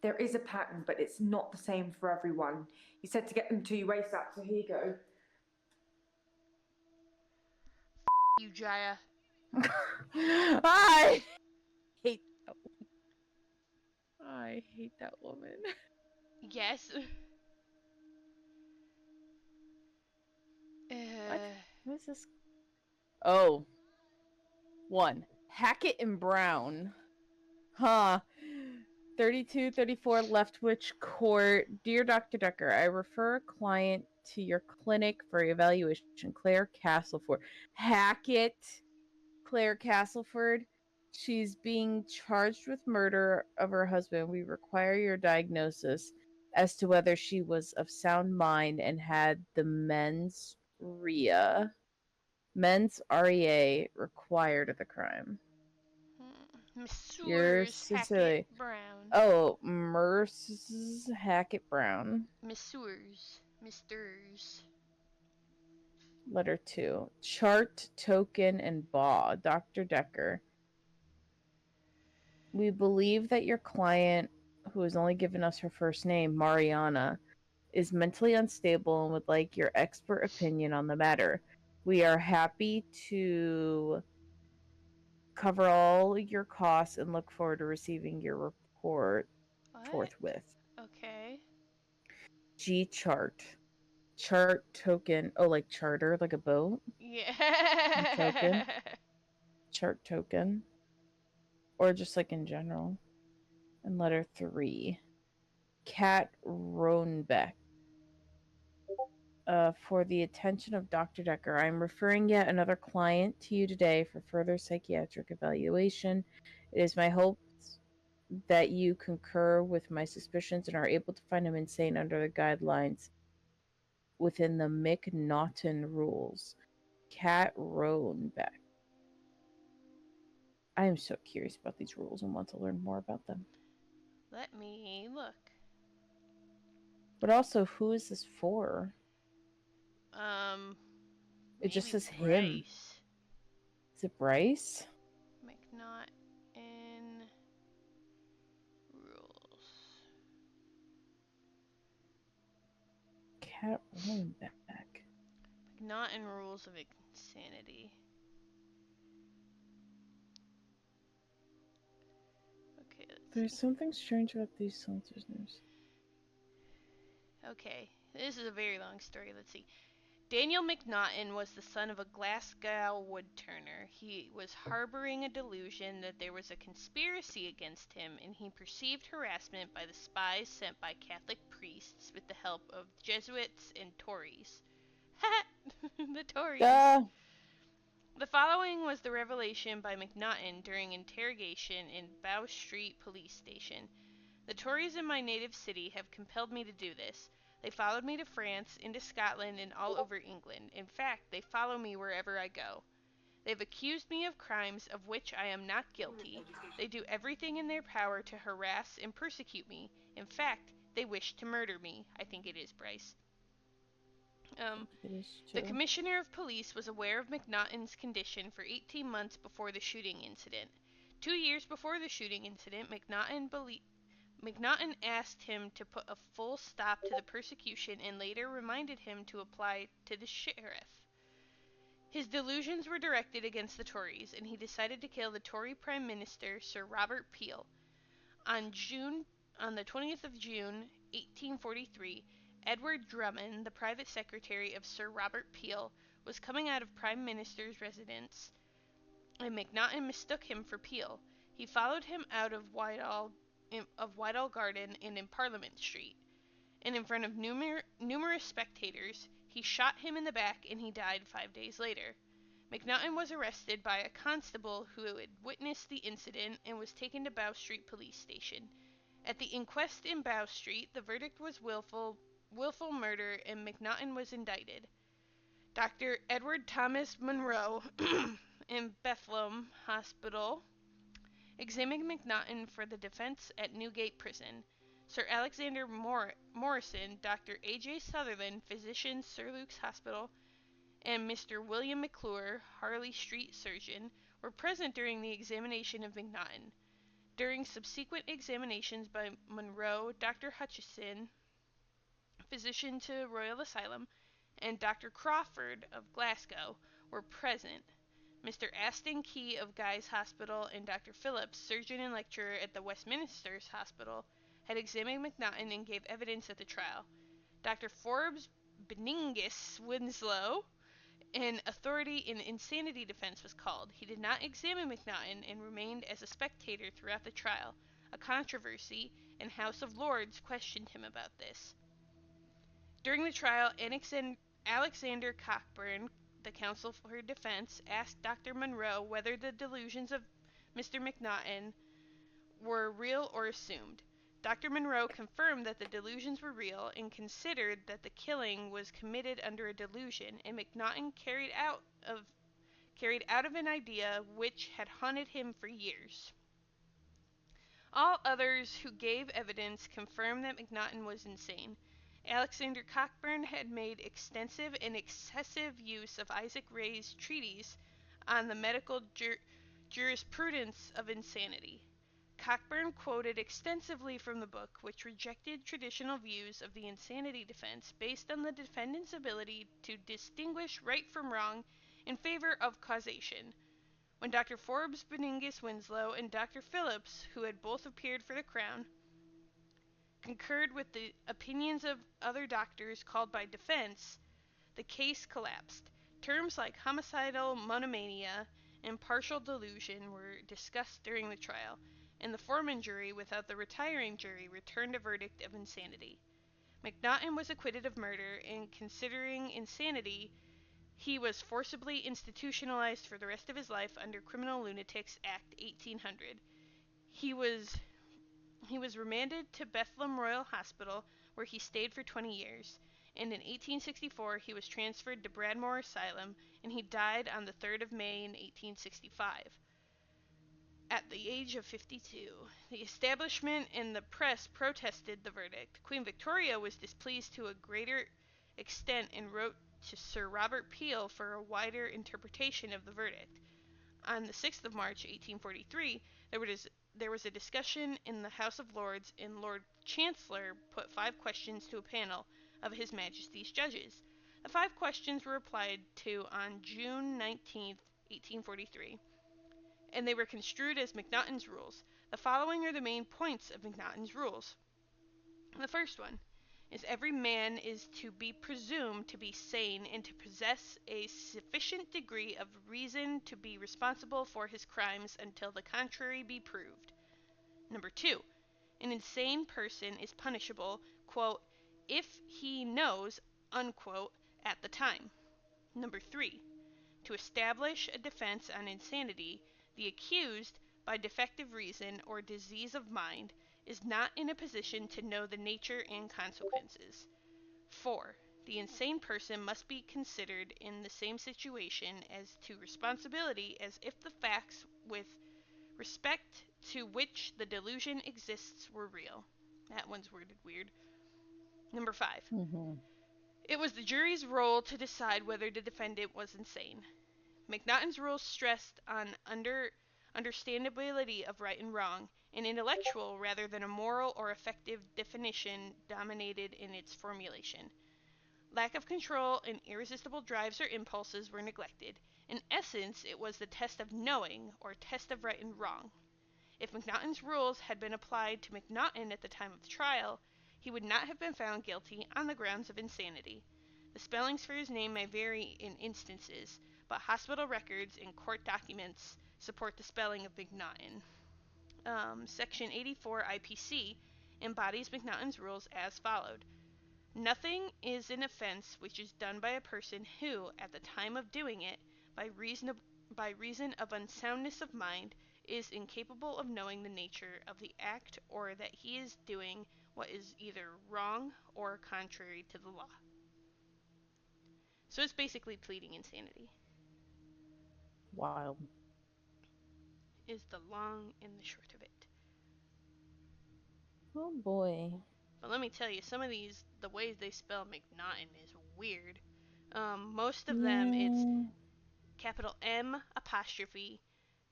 There is a pattern, but it's not the same for everyone. He said to get them to you ASAP, so here you go. You, Jaya. I hate that woman. I hate that woman. Yes. What is this? Oh. 1. Hackett and Brown. Huh. 3234 Leftwich Court. Dear Dr. Dekker, I refer a client to your clinic for evaluation. Claire Castleford. Hackett. Claire Castleford. She's being charged with murder of her husband. We require your diagnosis as to whether she was of sound mind and had the mens rea. Mens rea required of the crime. Messrs. Hackett Brown. Oh, Mrs. Hackett Brown. Messrs. Misters. Letter 2. Chart, token, and baw. Dr. Dekker. We believe that your client, who has only given us her first name, Mariana, is mentally unstable and would like your expert opinion on the matter. We are happy to cover all your costs and look forward to receiving your report forthwith. Okay. G chart. Chart token. Oh, like charter, like a boat? Yeah. Token. Chart token. Or just like in general. And letter 3. Kat Roenbeck. For the attention of Dr. Dekker, I'm referring yet another client to you today for further psychiatric evaluation. It is my hope that you concur with my suspicions and are able to find him insane under the guidelines within the McNaughton rules. Kat Roenbeck. I am so curious about these rules and want to learn more about them. Let me look. But also, who is this for? It just says Bryce. him. Is it Bryce? McNaughton rules. Cat rolling back. McNaughton rules of insanity. Okay, There's something strange about these Saunter's news. Okay, this is a very long story. Let's see. Daniel McNaughton was the son of a Glasgow woodturner. He was harboring a delusion that there was a conspiracy against him, and he perceived harassment by the spies sent by Catholic priests with the help of Jesuits and Tories. The Tories! The following was the revelation by McNaughton during interrogation in Bow Street Police Station. The Tories in my native city have compelled me to do this. They followed me to France, into Scotland, and all over England. In fact, they follow me wherever I go. They've accused me of crimes of which I am not guilty. They do everything in their power to harass and persecute me. In fact, they wish to murder me. I think it is Bryce. The Commissioner of Police was aware of McNaughton's condition for 18 months before the shooting incident. 2 years before the shooting incident, McNaughton asked him to put a full stop to the persecution and later reminded him to apply to the sheriff. His delusions were directed against the Tories, and he decided to kill the Tory Prime Minister, Sir Robert Peel. On the 20th of June, 1843, Edward Drummond, the private secretary of Sir Robert Peel, was coming out of Prime Minister's residence, and McNaughton mistook him for Peel. He followed him out of Whitehall Garden and in Parliament Street, and in front of numerous spectators, he shot him in the back and he died 5 days later. McNaughton was arrested by a constable who had witnessed the incident and was taken to Bow Street Police Station. At the inquest in Bow Street, the verdict was willful murder and McNaughton was indicted. Dr. Edward Thomas Monroe in Bethlehem Hospital examined McNaughton for the defense at Newgate Prison. Sir Alexander Morrison, Dr. A.J. Sutherland, physician, Sir Luke's Hospital, and Mr. William McClure, Harley Street surgeon, were present during the examination of McNaughton. During subsequent examinations by Monroe, Dr. Hutchison, physician to Royal Asylum, and Dr. Crawford of Glasgow were present. Mr. Aston Key of Guy's Hospital and Dr. Phillips, surgeon and lecturer at the Westminsters Hospital, had examined McNaughton and gave evidence at the trial. Dr. Forbes Beningis Winslow, an authority in insanity defense, was called. He did not examine McNaughton and remained as a spectator throughout the trial. A controversy in House of Lords questioned him about this. During the trial, Alexander Cockburn, the counsel for defense, asked Dr. Monroe whether the delusions of Mr. McNaughton were real or assumed. Dr. Monroe confirmed that the delusions were real and considered that the killing was committed under a delusion and McNaughton carried out of an idea which had haunted him for years. All others who gave evidence confirmed that McNaughton was insane. Alexander Cockburn had made extensive and excessive use of Isaac Ray's treatise on the medical jurisprudence of insanity. Cockburn quoted extensively from the book, which rejected traditional views of the insanity defense based on the defendant's ability to distinguish right from wrong in favor of causation. When Dr. Forbes Beningis Winslow and Dr. Phillips, who had both appeared for the Crown, concurred with the opinions of other doctors called by defense, the case collapsed. Terms like homicidal monomania and partial delusion were discussed during the trial, and the foreman jury, without the retiring jury, returned a verdict of insanity. McNaughton was acquitted of murder, and considering insanity, he was forcibly institutionalized for the rest of his life under Criminal Lunatics Act 1800. He was remanded to Bethlehem Royal Hospital, where he stayed for 20 years, and in 1864 he was transferred to Bradmore Asylum, and he died on the 3rd of May in 1865. at the age of 52. The establishment and the press protested the verdict. Queen Victoria was displeased to a greater extent and wrote to Sir Robert Peel for a wider interpretation of the verdict. On the 6th of March, 1843, there was a discussion in the House of Lords, and Lord Chancellor put 5 questions to a panel of His Majesty's judges. The 5 questions were replied to on June 19, 1843, and they were construed as Macnaghten's rules. The following are the main points of Macnaghten's rules. The first one is every man is to be presumed to be sane and to possess a sufficient degree of reason to be responsible for his crimes until the contrary be proved. Number 2, an insane person is punishable, quote, if he knows, unquote, at the time. Number 3, to establish a defense on insanity, the accused, by defective reason or disease of mind, is not in a position to know the nature and consequences. 4. The insane person must be considered in the same situation as to responsibility as if the facts with respect to which the delusion exists were real. That one's worded weird. Number 5. It was the jury's role to decide whether the defendant was insane. Macnaghten's rules stressed on understandability of right and wrong. An intellectual rather than a moral or affective definition dominated in its formulation. Lack of control and irresistible drives or impulses were neglected. In essence, it was the test of knowing, or test of right and wrong. If Macnaghten's rules had been applied to Macnaghten at the time of the trial, he would not have been found guilty on the grounds of insanity. The spellings for his name may vary in instances, but hospital records and court documents support the spelling of Macnaghten. Section 84 IPC embodies Macnaghten's rules as followed. Nothing is an offense which is done by a person who, at the time of doing it, by reason of unsoundness of mind, is incapable of knowing the nature of the act, or that he is doing what is either wrong or contrary to the law. So it's basically pleading insanity. Wild. Is the long and the short of it. Oh boy. But let me tell you, some of these, the ways they spell Macnaghten is weird. Most of them, it's capital M apostrophe,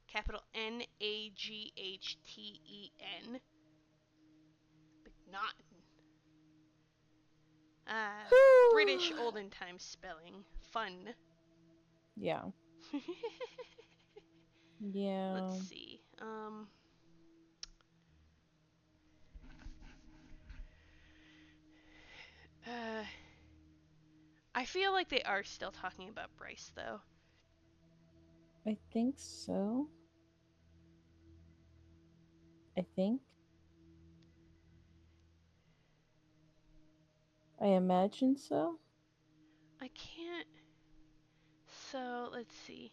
capital N-A-G-H-T-E-N. Macnaghten. British olden time spelling. Fun. Yeah. Yeah. Let's see. I feel like they are still talking about Bryce, though. I think so. I imagine so. I can't. So, let's see.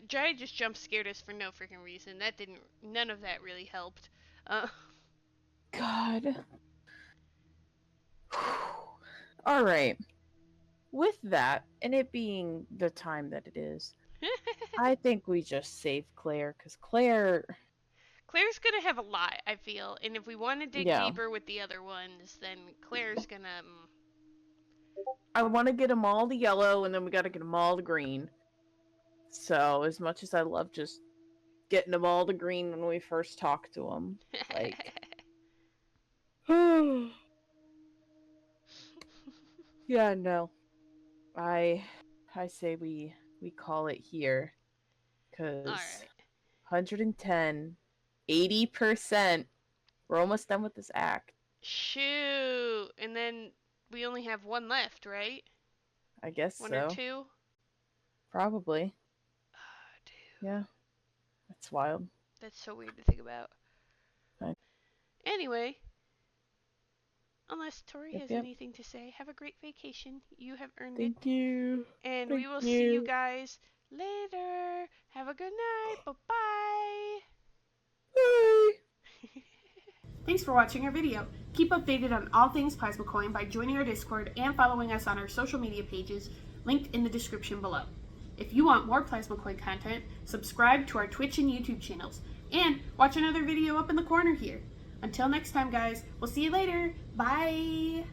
Jai just jump scared us for no freaking reason. None of that really helped. God. All right. With that, and it being the time that it is, I think we just save Claire, because Claire's gonna have a lot, I feel, and if we want to dig deeper with the other ones, then Claire's gonna... I want to get them all to yellow, and then we gotta get them all to green. So, as much as I love just getting them all to green when we first talk to them, like... Yeah, no. I say we call it here, because 110, 80%, we're almost done with this act. Shoot, and then we only have one left, right? I guess one or two? Probably. Oh, dude. Yeah. That's wild. That's so weird to think about. Anyway, unless Tori has anything to say, have a great vacation. You have earned it. Thank you. And we will see you guys later. Have a good night. Bye-bye. Bye. Thanks for watching our video. Keep updated on all things Plasmacoin by joining our Discord and following us on our social media pages linked in the description below. If you want more Plasmacoin content, subscribe to our Twitch and YouTube channels, and watch another video up in the corner here. Until next time, guys, we'll see you later. Bye!